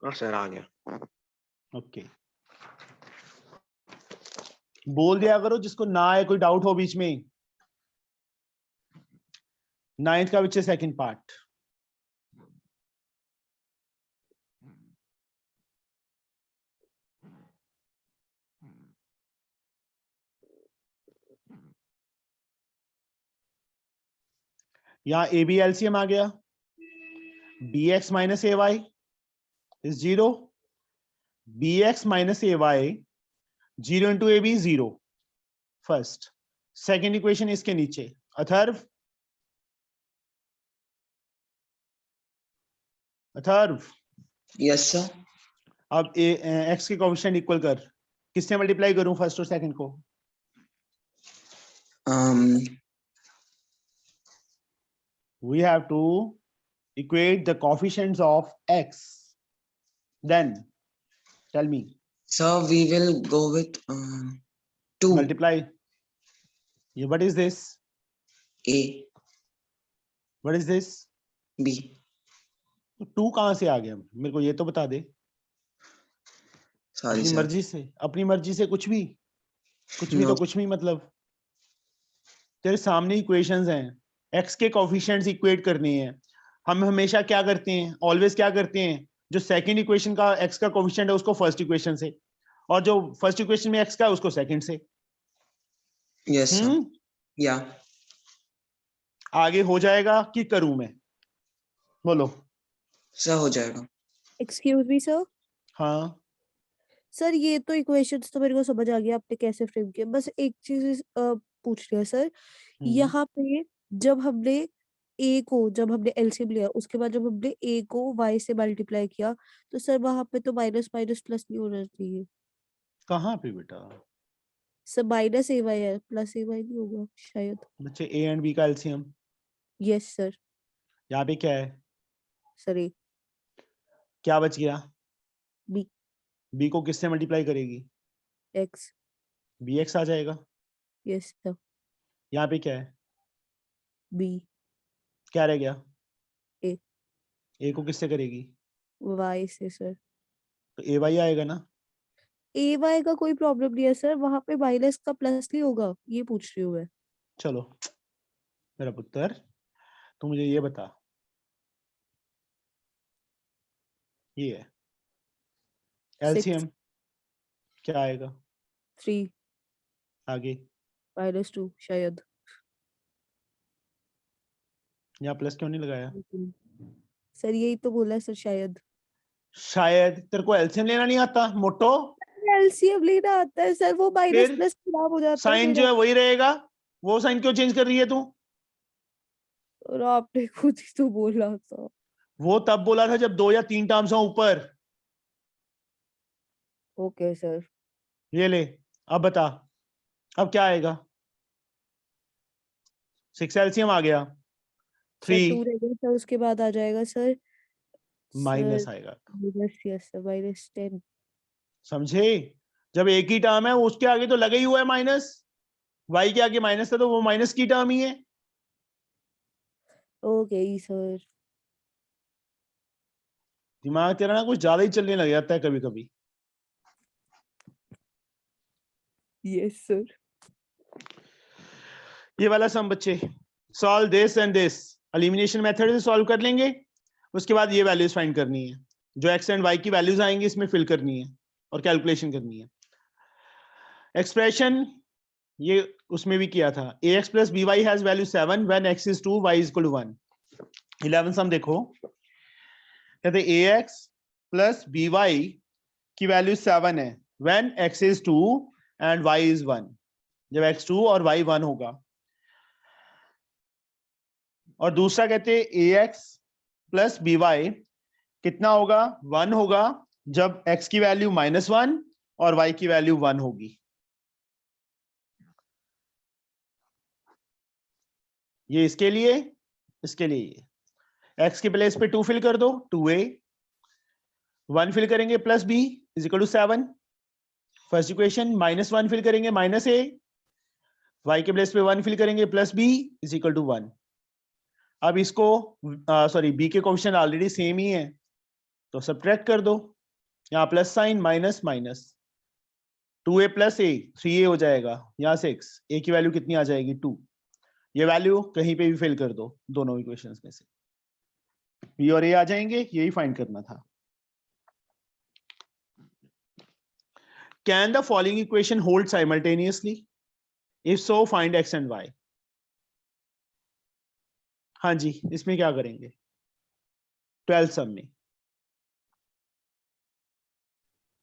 हाँ सर आ गया। ओके, बोल दिया करो जिसको ना आए, कोई डाउट हो बीच में। 9th का बच्चे सेकंड पार्ट। यहाँ ए बी एलसीएम आ गया, bx माइनस ए वाई इज 0, bx माइनस A Y 0 into A B 0 first. Second equation इसके नीचे, अथर्व अथर्व यस सर। अब एक्स के कोएफिशिएंट इक्वल कर, किससे मल्टीप्लाई करूं फर्स्ट और सेकंड को? We have to equate the coefficients of x. Then tell me. Sir, we will go with 2 Multiply. Yeah, what is this? a. What is this? B. तो 2 कहाँ से आ गया, मेरे को ये तो बता दे। Sorry अपनी sir. मर्जी से, अपनी मर्जी से कुछ भी No. तो कुछ भी मतलब। तेरे सामने इक्वेशंस हैं, x के कोफिशिएंट्स इक्वेट करने हैं। हम हमेशा क्या करते हैं, ऑलवेज क्या करते हैं, जो सेकंड इक्वेशन का x का कोफिशिएंट है उसको फर्स्ट इक्वेशन से, और जो फर्स्ट इक्वेशन में x का है उसको सेकंड से। Yes sir. Yeah. आगे हो जाएगा कि करूं मैं, बोलो। Sir हो जाएगा. Excuse me sir. हाँ सर ये तो इक्वेशंस तो मेरे को समझ आ गया आपने कैसे फ्रेम किया, बस एक चीज पूछ रही है सर। यहाँ पे जब हमने एलसीएम लिया, उसके बाद जब हमने ए को वाई से मल्टीप्लाई किया, तो सर वहां पे तो माइनस माइनस प्लस नहीं होना चाहिए। कहाँ पे बेटा, सर माइनस ए वाई है, प्लस ए वाई नहीं होगा शायद। बच्चे a एंड b का एलसीएम, यस सर। यहाँ पे क्या है, सर ए क्या बच गया, बी b को किससे मल्टीप्लाई करेगी, एक्स। bx आ जाएगा। Yes sir. यहाँ पे क्या है, बी क्या रह गया, A. a को किससे करेगी, वाई से सर। तो ay आएगा ना। ए वाई का कोई प्रॉब्लम नहीं है सर, वहां पे माइनस का प्लस नहीं होगा, ये पूछ रही हूँ मैं। चलो मेरा पुत्र, तू मुझे ये बता, ये है एलसीएम क्या आएगा, 3 आगे -2 शायद। यहाँ प्लस क्यों नहीं लगाया, सर यही तो बोला है सर, शायद। शायद तेरे को एलसीएम लेना नहीं आता मोटो, एलसीएम लेना आता है सर, वो माइनस फिर प्लस खराब हो जाता है साइन जो मेरा। है वही रहेगा, वो साइन क्यों चेंज कर रही है तू, और आपने खुद ही तो बोला था। वो तब बोला था जब 2 या 3 टर्म्स हो ऊपर। Okay sir. ये ले, अब बता, अब क्या आएगा, 6 एलसीएम आ गया, सर 2 3 रहेगा सर, उसके बाद आ जाएगा सर माइनस आएगा, माइनस। Yes sir, -10। समझे, जब एक ही टर्म है उसके आगे तो लगा ही हुआ है माइनस, y के आगे माइनस था तो वो माइनस की टर्म ही है। Okay sir. दिमाग तेरा ना कुछ ज्यादा ही चलने लग जाता है कभी कभी। Yes sir. ये वाला सम बच्चे, solve this and this, elimination method से सॉल्व कर लेंगे, उसके बाद ये वैल्यूज फाइंड करनी है, जो x एंड y की वैल्यूज आएंगी इसमें फिल करनी है और कैलकुलेशन करनी है। एक्सप्रेशन ये उसमें भी किया था, ax plus by has value 7 when x is 2 y is equal to 1। 11 सम देखो, कहते ax plus by की वैल्यू 7 है when x is 2 and y is 1, जब x 2 और y 1 होगा। और दूसरा कहते ax plus by कितना होगा, 1 होगा जब x की वैल्यू -1 और y की वैल्यू 1 होगी। ये इसके लिए ये x के प्लेस पे 2 फिल कर दो, 2a, 1 फिल करेंगे plus b is equal to 7, first equation, -1 fill करेंगे -a, y के प्लेस पे 1 फिल करेंगे plus b is equal to 1। अब इसको सॉरी b के कोएफिशिएंट ऑलरेडी सेम ही है तो सब्ट्रैक्ट कर दो, यहाँ plus sign minus minus, 2a plus a 3a हो जाएगा, यहाँ 6, a की वैल्यू कितनी आ जाएगी 2, ये वैल्यू कहीं पे भी फिल कर दो दोनों इक्वेशंस में से, b और a आ जाएंगे, यही फाइंड करना था। Can the following equation hold simultaneously? If so, find x and y. हाँ जी, इसमें क्या करेंगे 12th सम में,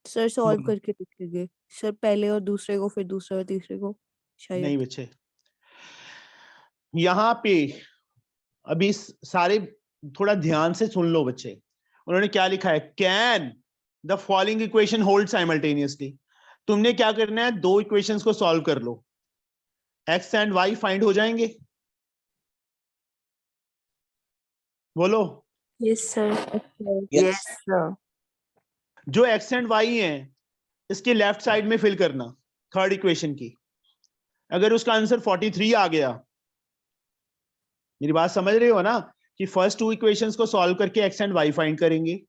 सर सॉल्व बोलो। करके देखेंगे सर, पहले और दूसरे को, फिर दूसरे और तीसरे को शायद। नहीं बच्चे, यहाँ पे अभी सारे थोड़ा ध्यान से सुन लो बच्चे, उन्होंने क्या लिखा है, can the following equation hold simultaneously. तुमने क्या करना है, 2 इक्वेशंस को सॉल्व कर लो, x एंड y फाइंड हो जाएंगे, बोलो। Yes sir. Yes, sir. जो x एंड y हैं इसके लेफ्ट साइड में फिल करना थर्ड इक्वेशन की, अगर उसका आंसर 43 आ गया, मेरी बात समझ रहे हो ना, कि फर्स्ट टू इक्वेशंस को सॉल्व करके एक्स एंड वाई फाइंड करेंगे,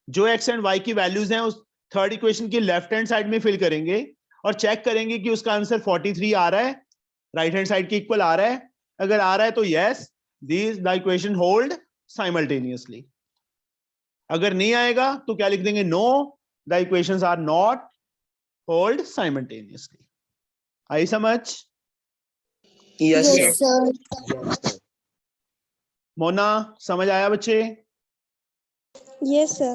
जो एक्स एंड वाई की वैल्यूज हैं उस थर्ड इक्वेशन की लेफ्ट हैंड साइड में फिल करेंगे और चेक करेंगे कि उसका आंसर 43 आ रहा है, राइट हैंड साइड के इक्वल आ रहा है। अगर आ रहा है तो yes, these the equation hold simultaneously. अगर नहीं आएगा तो क्या लिख देंगे, no the equations are not hold simultaneously. आई समझ? Yes, sir. Yes, sir. Yes, sir. Mona समझ आया बच्चे? Yes, sir.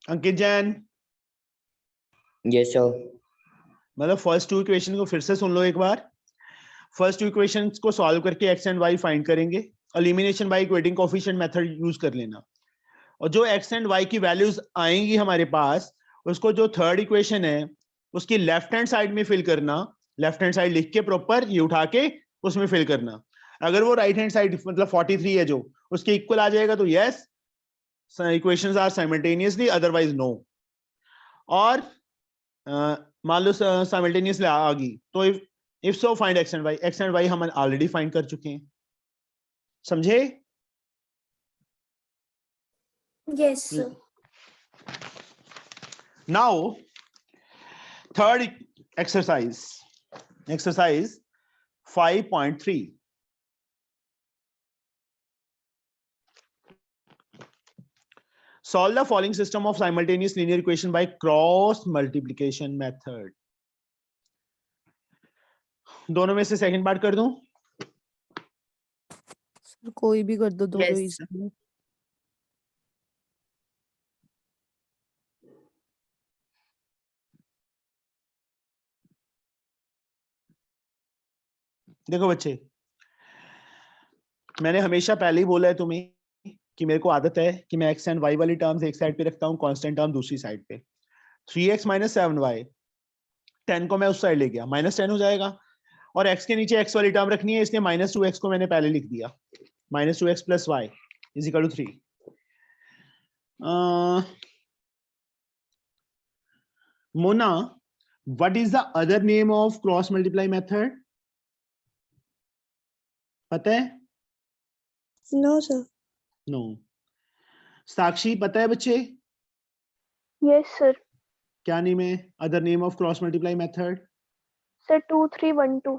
अंकित जैन, Yes, sir. मतलब फर्स्ट टू इक्वेशन को फिर से सुन लो एक बार। फर्स्ट टू इक्वेशंस को सॉल्व करके एक्स एंड वाई फाइंड करेंगे, elimination by equating coefficient method use कर लेना, और जो एक्स एंड वाई की वैल्यूज आएंगी हमारे पास उसको जो थर्ड इक्वेशन है उसकी लेफ्ट हैंड साइड में फिल करना, लेफ्ट हैंड साइड लिख के प्रॉपर ये उठा के उसमें फिल करना। अगर वो राइट हैंड साइड मतलब 43 है जो उसके इक्वल आ जाएगा तो yes, equations are simultaneously, otherwise no. और मान लो साइमल्टेनियसली आ गई तो if so find x and y. X and y हम ऑलरेडी फाइंड कर चुके हैं, समझे? Yes, sir. Now, third exercise, exercise 5.3. Solve the following system of simultaneous linear equation by cross multiplication method. दोनों में से सेकंड पार्ट कर दूं? कोई भी कर दो, दोनों Yes, ही sir. सही है। देखो बच्चे, मैंने हमेशा पहले ही बोला है तुम्हें कि मेरे को आदत है कि मैं एक्स एंड वाई वाली टर्म्स एक साइड पे रखता हूँ, कांस्टेंट टर्म दूसरी साइड पे। 3x माइनस 7y, 10 को मैं उस साइड ले गया, -10 हो जाएगा, और x के नीचे x वाली टर्म रखनी है, इसलिए -2x को मैंने पहले लिख दिया, -2x plus y is equal to 3। Mona, what is the other name of cross multiply method? पता है? No sir. नो। साक्षी पता है बच्चे? Yes, sir. क्या नेम है other name of cross multiply method? Sir, 2, 3, 1, 2.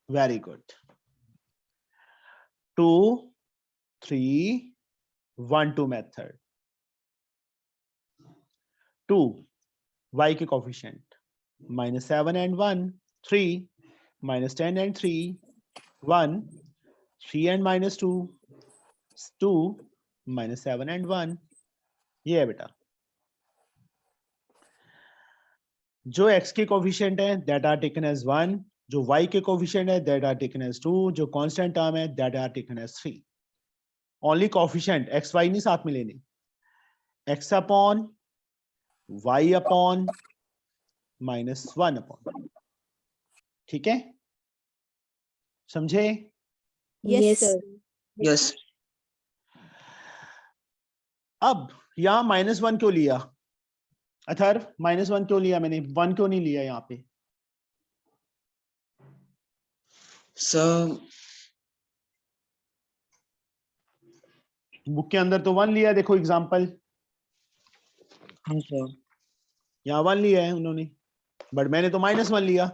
Very good. 2, 3, 1, 2 method. 2 y के coefficient -7 and 1, 3, -10 and 3, 1, 3 and -2, 2, -7 and 1। ये है बेटा, जो x के कोफिशिएंट है दैट आर टेकन एज 1, जो y के कोफिशिएंट है दैट आर टेकन एज 2, जो कांस्टेंट टर्म है that are taken as 3। Only coefficient, x y नहीं साथ में लेने, x upon y upon -1 upon, ठीक है? समझे? Yes sir. Yes. अब यहां -1 क्यों लिया अथर्व? -1 क्यों लिया मैंने, 1 क्यों नहीं लिया यहाँ पे? So, बुक के अंदर तो 1 लिया, देखो एग्जांपल, हाँ sir. यहाँ 1 लिया है उन्होंने, बट मैंने तो -1 लिया।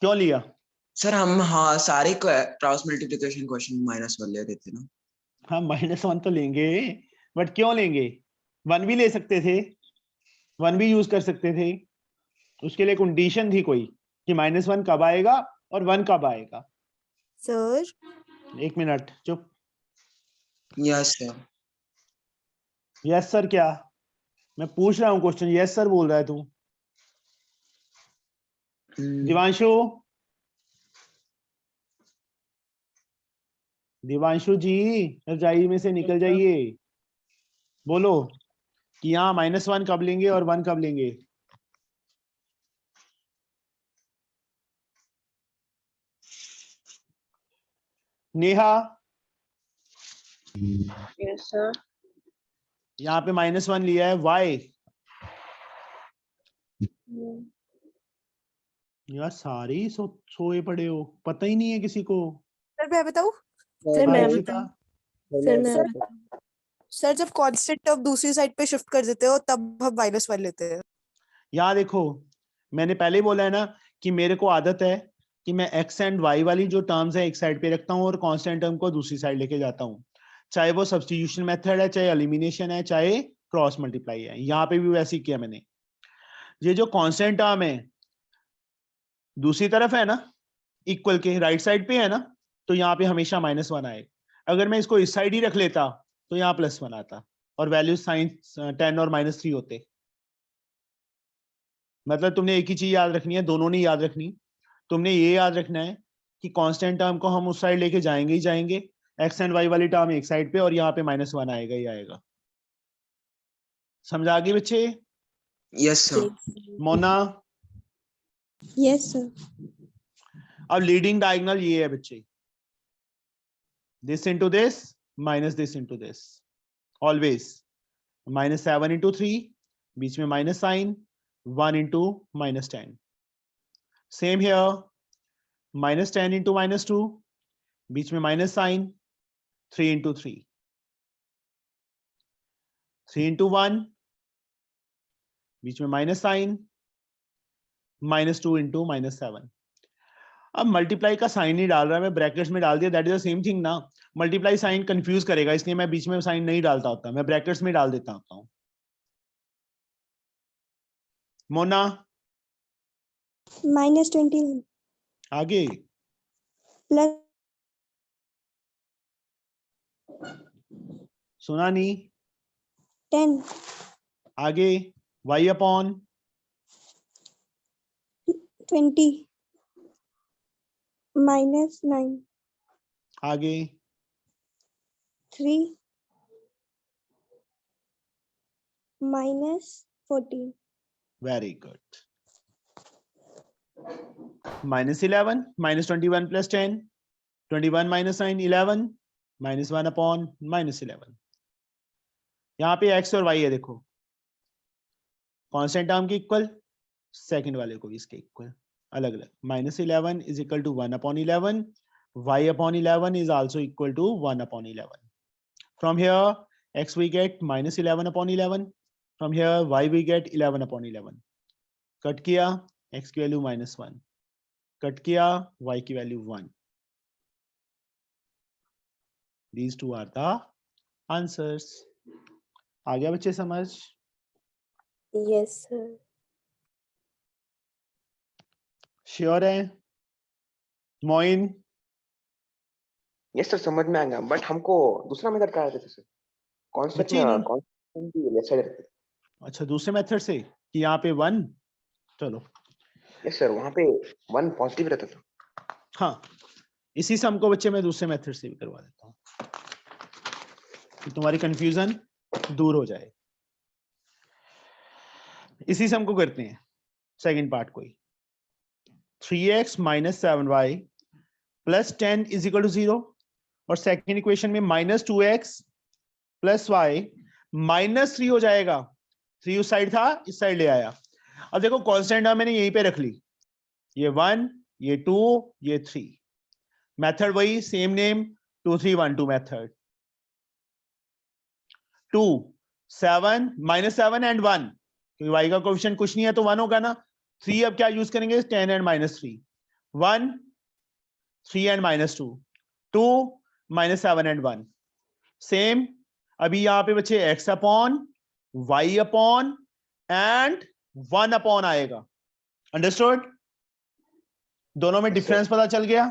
क्यों लिया? सर हम हाँ सारे क्रॉस मल्टीप्लिकेशन क्वेश्चन -1 ले रहे थे ना। हाँ -1 तो लेंगे, बट क्यों लेंगे? 1 भी ले सकते थे, 1 भी यूज कर सकते थे, उसके लिए कंडीशन थी कोई कि -1 कब आएगा और 1 कब आएगा। सर, 1 मिनट चुप। Yes sir. यस सर क्या? मैं पूछ रहा हूँ क्वेश्चन, यस सर बोल रहा है तू। दिवांशु, दिवांशु जी रजाई में से निकल जाइए, बोलो कि यहाँ -1 कब लेंगे और 1 कब लेंगे? Neha, Yes, sir. यहाँ पे -1 लिया है, वाई? यार सारे ही सोए पड़े हो, पता ही नहीं है किसी को। सर मैं बताऊं? सर हाँ, मैं रक्षिता। सर मैं सर जब कांस्टेंट टर्म दूसरी साइड पे शिफ्ट कर देते हो तब हम -1 लेते हैं। यहाँ देखो, मैंने पहले ही बोला है ना कि मेरे को आदत है कि मैं एक्स एंड वाई वाली जो टर्म्स है एक साइड पे रखता हूँ और कांस्टेंट टर्म को दूसरी साइड लेके जाता हूँ, चाहे वो सब्स्टिट्यूशन मेथड है, चाहे एलिमिनेशन है, चाहे क्रॉस मल्टीप्लाई है। यहाँ पे भी वैसे ही किया मैंने। ये जो कांस्टेंट टर्म है दूसरी तरफ है ना, इक्वल के राइट साइड पे है ना, तो यहाँ पे हमेशा -1 आएगा। अगर मैं इसको इस साइड ही रख लेता तो यहाँ +1 आता और वैल्यू साइन 10 और -3 होते। मतलब तुमने एक ही चीज याद रखनी है, दोनों नहीं याद रखनी। तुमने ये याद रखना है कि कांस्टेंट टर्म को हम उस साइड लेके जाएंगे ही जाएंगे, एक्स एंड वाई वाली टर्म एक साइड पे और यहाँ पे -1 आएगा ही आएगा। समझ आ गई बच्चे? Yes sir. Mona, yes sir. अब लीडिंग डायगोनल ये है बच्चे, this into this minus this into this, always -7 into 3, बीच में minus sign, 1 into -10। Same here, -10 into -2, बीच में माइनस साइन, 3 इंटू 3, 3 इंटू 1, बीच में माइनस साइन, -2 इंटू -7। अब मल्टीप्लाई का साइन नहीं डाल रहा, मैं ब्रैकेट्स में डाल दिया, that is the same thing ना। मल्टीप्लाई साइन कंफ्यूज करेगा, इसलिए मैं बीच में साइन नहीं डालता होता, मैं ब्रैकेट्स में डाल देता होता हूं। मोना, -21 आगे प्लस सुना नहीं, 10 आगे y अपॉन 20 -9 आगे 3 -14 वेरी गुड। -11 -21 plus 10, 21 -9 11, -1 upon -11। यहाँ पे x और y है, देखो कांस्टेंट टर्म के इक्वल, सेकंड वाले को भी इसके इक्वल, अलग अलग। -11 is equal to 1 upon 11, y अपॉन 11 is also equal to 1 upon 11. From here x we get -11 upon 11, from here y we get 11 upon 11. Cut किया, x की वैल्यू -1, कट किया, y की value 1. These two are the answers. आ गया बच्चे समझ? Yes sir. Sure है? Moin, yes sir, समझ में आएगा, बट हमको दूसरा मेथड क्या देते सर? कॉन्सेप्ट बच्चे में नहीं। कॉन्सेप्ट की लेफ्ट साइड रखते। अच्छा दूसरे मेथड से कि यहाँ पे 1, चलो यस सर, वहां पे 1 पॉजिटिव रहता था। हाँ, इसी सम को बच्चे मैं दूसरे मेथड से भी करवा देता हूँ कि तुम्हारी कंफ्यूजन दूर हो जाए। इसी सम को करते हैं, सेकंड पार्ट को ही। 3x - 7y + 10 = 0 और सेकंड इक्वेशन में -2x + y -3 हो जाएगा। 3 उस साइड था, इस साइड ले आया। अब देखो कांस्टेंट मैंने यहीं पे रख ली, ये 1, ये 2, ये 3। मेथड वही, सेम नेम, 2 3 1 2 मेथड। 2 7 -7 एंड 1, क्योंकि y का कोएफिशिएंट कुछ नहीं है तो 1 होगा ना। 3 अब क्या यूज करेंगे, 10 एंड -3, 1 3 एंड -2, 2 -7 एंड 1। सेम अभी यहाँ पे बच्चे x upon y upon and 1 upon आएगा। अंडरस्टूड? दोनों में डिफरेंस पता चल गया?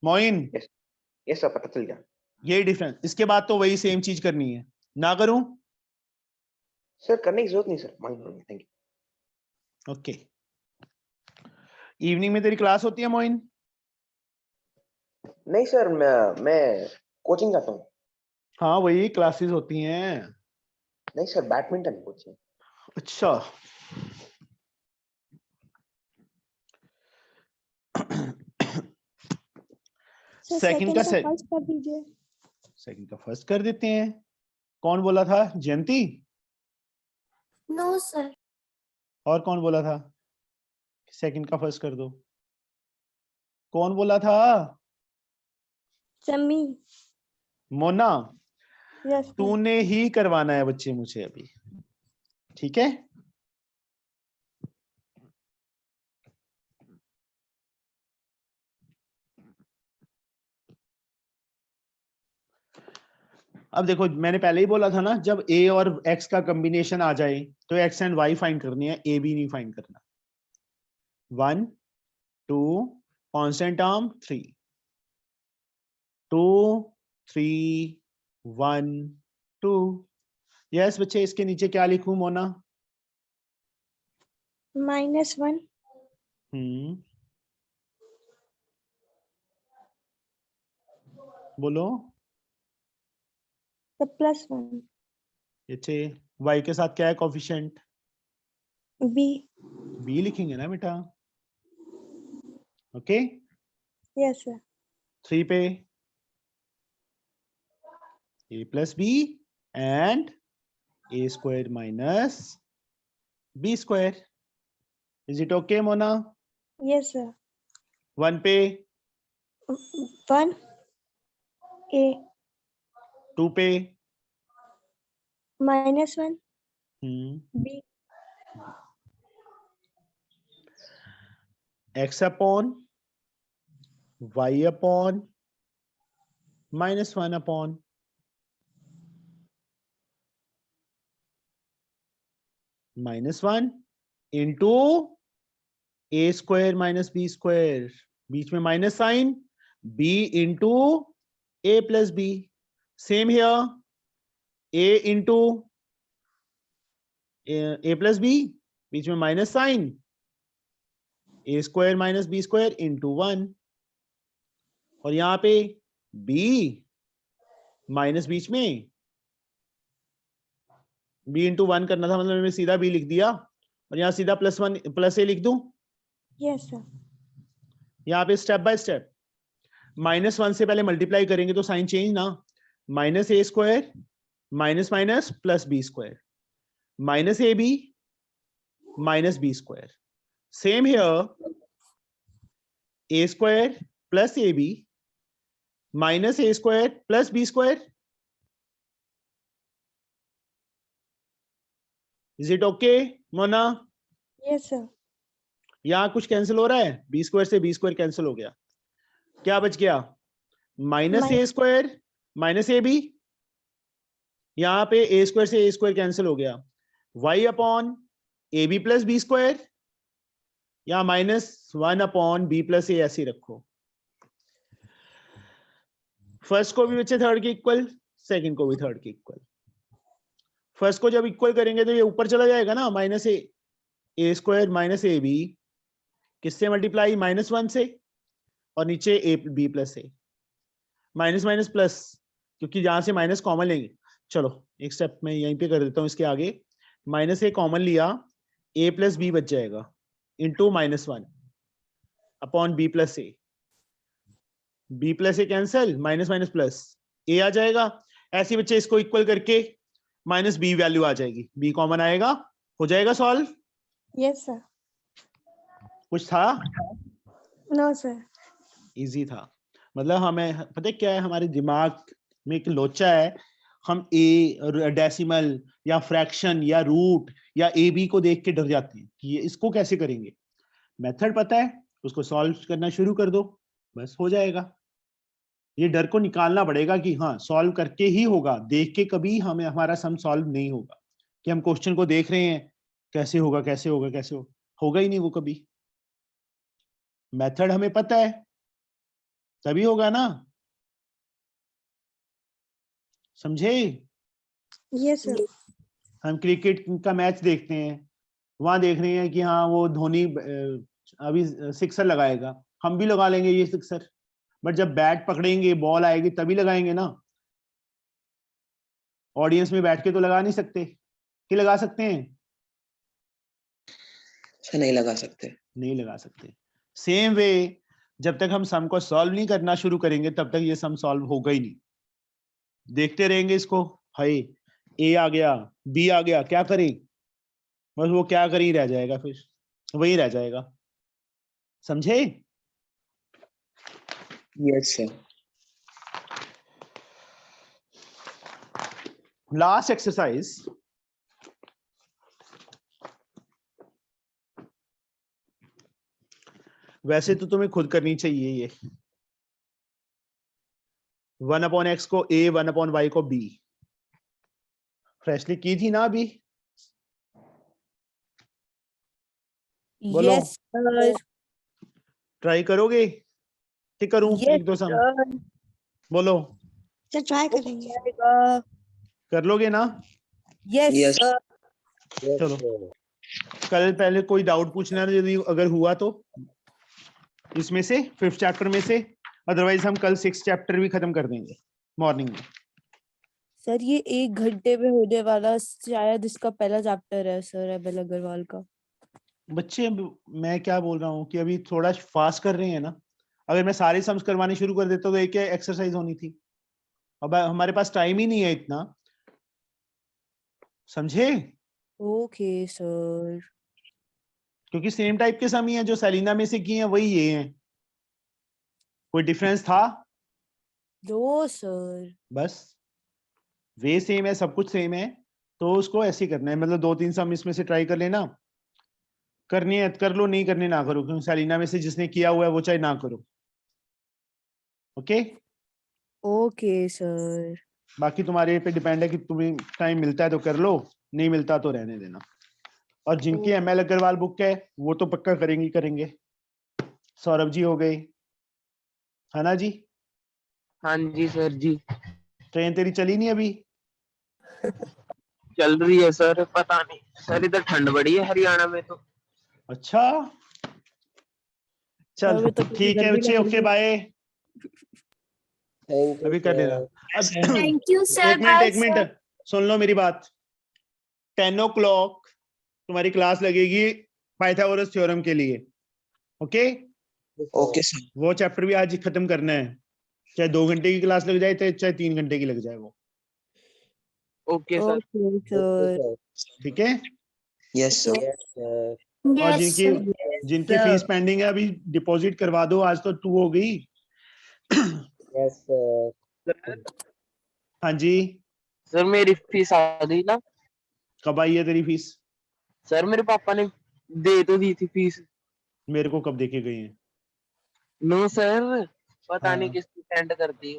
मोइन, यस सर, पता चल गया। यही डिफरेंस। इसके बाद तो वही सेम चीज करनी है ना, करूं? सर करने की जरूरत नहीं sir, thank you. Okay. Evening में तेरी क्लास होती है मोइन? नहीं सर, मैं कोचिंग जाता हूँ। हाँ वही क्लासेस होती हैं। नहीं सर, बैडमिंटन कोचिंग। अच्छा सेकंड का फर्स्ट कर दीजिए। सेकंड का फर्स्ट कर देते हैं। कौन बोला था? जयंती? No sir. और कौन बोला था सेकंड का फर्स्ट कर दो? कौन बोला था? समी। Mona, yes sir. तूने ही करवाना है बच्चे मुझे अभी, ठीक है? अब देखो, मैंने पहले ही बोला था ना, जब a और x का कॉम्बिनेशन आ जाए तो x एंड y फाइंड करनी है, a b नहीं फाइंड करना। 1 2 कांस्टेंट टर्म 3 2 3 1 2। यस बच्चे, इसके नीचे क्या लिखूं मोना? -1 बोलो। तो +1 ये y के साथ क्या है कोफिशिएंट? b। b लिखेंगे ना बेटा, ओके। Yes sir. 3 पे a plus b and a square minus b square. Is it okay Mona? Yes sir. 1 पे 1 a 2 पे -1 b x upon y upon -1 upon -1 into a square minus b square, बीच में minus साइन, b into a plus b, same here, a into a plus b, बीच में minus साइन, a square minus b square into 1, और यहाँ पे b minus बीच में, b into 1 करना था, मतलब मैं सीधा b लिख दिया, और यहाँ सीधा +1 प्लस a लिख दूं। Yes sir. यहाँ पे स्टेप बाय स्टेप, -1 से पहले मल्टीप्लाई करेंगे तो साइन चेंज ना, -a square minus minus plus b square -ab minus b square. Same here, a square plus ab minus a square plus b square. Is it okay, Mona? Yes sir. यहाँ कुछ cancel हो रहा है, b square से b square cancel हो गया, क्या बच गया? -a square minus A B, यहाँ पे a स्क्वायर से a स्क्वायर कैंसिल हो गया, y upon A B plus B square, या -1 अपॉन बी प्लस ए ऐसे रखो। फर्स्ट को भी बच्चे थर्ड के इक्वल, सेकंड को भी थर्ड के इक्वल। फर्स्ट को जब इक्वल करेंगे तो ये ऊपर चला जाएगा ना, -a square minus A B, किससे मल्टीप्लाई? -1 से, और नीचे A B plus A, minus minus plus, क्योंकि यहां से माइनस कॉमन लेंगे। चलो एक स्टेप में यहीं पे कर देता हूं, इसके आगे -a कॉमन लिया, a प्लस बी बच जाएगा into -1 upon b plus A, b plus A cancel, minus minus plus a आ जाएगा। ऐसे बच्चे इसको इक्वल करके -b वैल्यू आ जाएगी, b कॉमन आएगा, हो जाएगा सॉल्व। Yes sir. कुछ था? No sir. इजी था, मतलब हमें पता है क्या है, हमारे दिमाग में एक लोचा है, हम ए डेसिमल या फ्रैक्शन या रूट या ए बी को देख के डर जाते हैं कि ये इसको कैसे करेंगे। मेथड पता है, उसको सॉल्व करना शुरू कर दो, बस हो जाएगा। ये डर को निकालना पड़ेगा कि हाँ सॉल्व करके ही होगा, देख के कभी हमें हमारा सम सॉल्व नहीं होगा, कि हम क्वेश्चन को देख रहे हैं कैसे होगा कैसे होगा कैसे होगा ही नहीं वो कभी। मेथड हमें पता है तभी होगा ना, समझे? Yes sir. हम क्रिकेट का मैच देखते हैं, वहां देख रहे हैं कि हाँ वो धोनी अभी सिक्सर लगाएगा, हम भी लगा लेंगे ये सिक्सर, बट जब बैट पकड़ेंगे बॉल आएगी तभी लगाएंगे ना। ऑडियंस में बैठ के तो लगा नहीं सकते, कि लगा सकते हैं? नहीं लगा सकते, नहीं लगा सकते। सेम वे, जब तक हम सम को सॉल्व नहीं करना शुरू करेंगे तब तक ये सम सॉल्व होगा ही नहीं। देखते रहेंगे इसको, हाय ए आ गया बी आ गया, क्या करें, बस वो क्या कर ही रह जाएगा, फिर वही रह जाएगा, समझे? Yes, sir. Last exercise. वैसे तो तुम्हें खुद करनी चाहिए ये 1/x को a 1/y को b फ्रेशली की थी ना अभी बोलो यस सर ट्राई करोगे ठीक करूं यस एक दो सम सर बोलो सर ट्राई हो करेंगे जाएगा कर लोगे ना यस Yes. सर Yes, चलो sir. कल पहले कोई डाउट पूछना है यदि अगर हुआ तो इसमें से 5th चैप्टर में से अदरवाइज हम कल 6th चैप्टर भी खत्म कर देंगे मॉर्निंग में सर ये 1 घंटे में होने वाला शायद इसका पहला चैप्टर है सर एमएल अग्रवाल का। बच्चे मैं क्या बोल रहा हूँ कि अभी थोड़ा फास्ट कर रहे हैं ना अगर मैं सारे सम्स करवाने शुरू कर देता तो एक एक्सरसाइज होनी थी अब हमारे पास टाइम ही नहीं है इतना समझे ओके सर क्योंकि सेम टाइप के सम ही हैं जो सेलिना में से किए हैं वही ये हैं कोई डिफरेंस था नो सर बस वे सेम है सब कुछ सेम है तो उसको ऐसे ही करना है मतलब 2-3 सम इसमें से ट्राई कर लेना करनी है कर लो नहीं करनी ना करो क्योंकि सेलिना में से जिसने किया हुआ है वो चाहे ना करो ओके ओके सर बाकी तुम्हारे पे डिपेंड है कि तुम्हें टाइम मिलता है तो कर लो नहीं मिलता तो रहने देना और जिनकी एमएल अग्रवाल बुक है वो तो पक्का करेंगे ही करेंगे सौरभ जी हो गए है ना जी हाँ जी सर जी ट्रेन तेरी चली नहीं अभी चल रही है सर पता नहीं सर इधर ठंड बड़ी है हरियाणा में तो अच्छा चल हमें तो ठीक है गर्मी बच्चे लग रही ओके है। बाय Thank you, अभी कर लेना sir. थैंक यू सर एक बाय मिनट सुन लो मेरी बात 10 o'clock तुम्हारी क्लास लगेगी पाइथागोरस थ्योरम के लिए ओके Okay, sir. वो चैप्टर भी आज ही खत्म करना है चाहे 2 घंटे की क्लास लग जाए चाहे 3 घंटे की लग जाए वो okay sir okay Okay, sir sir. ठीक है Yes, sir. Yes, sir. और यस जिनकी फीस पेंडिंग है अभी डिपॉजिट करवा दो आज तो 2 हो गई Yes, sir. सर हाँ जी सर मेरी फीस आ गई ना कब आई है तेरी फीस सर मेरे पापा ने दे तो दी थी फीस मेरे को कब देके गई है नो सर पता नहीं हाँ। किसकी सेंड कर दी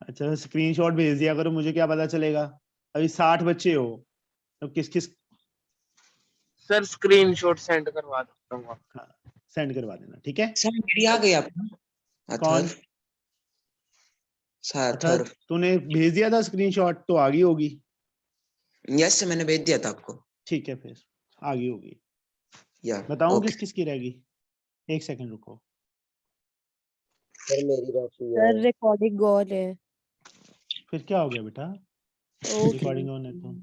अच्छा स्क्रीनशॉट भेज दिया करो मुझे क्या पता चलेगा अभी 60 बच्चे हो तो किस किस सर स्क्रीनशॉट सेंड करवा देता हूँ हाँ, सेंड करवा देना ठीक है Sir, मेरी आ गई आपको कौन अथर सर अच्छा अथर तूने भेज दिया था स्क्रीनशॉट तो आ गई होगी यस मैंने भेज दिया था आपको ठीक है फिर आ गई होगी या बताऊं ओके किस किस की रहेगी 1 सेकंड रुको Sir, मेरी बात हुई सर है. रिकॉर्डिंग ऑन है फिर क्या हो गया बेटा ओके रिकॉर्डिंग ऑन है तो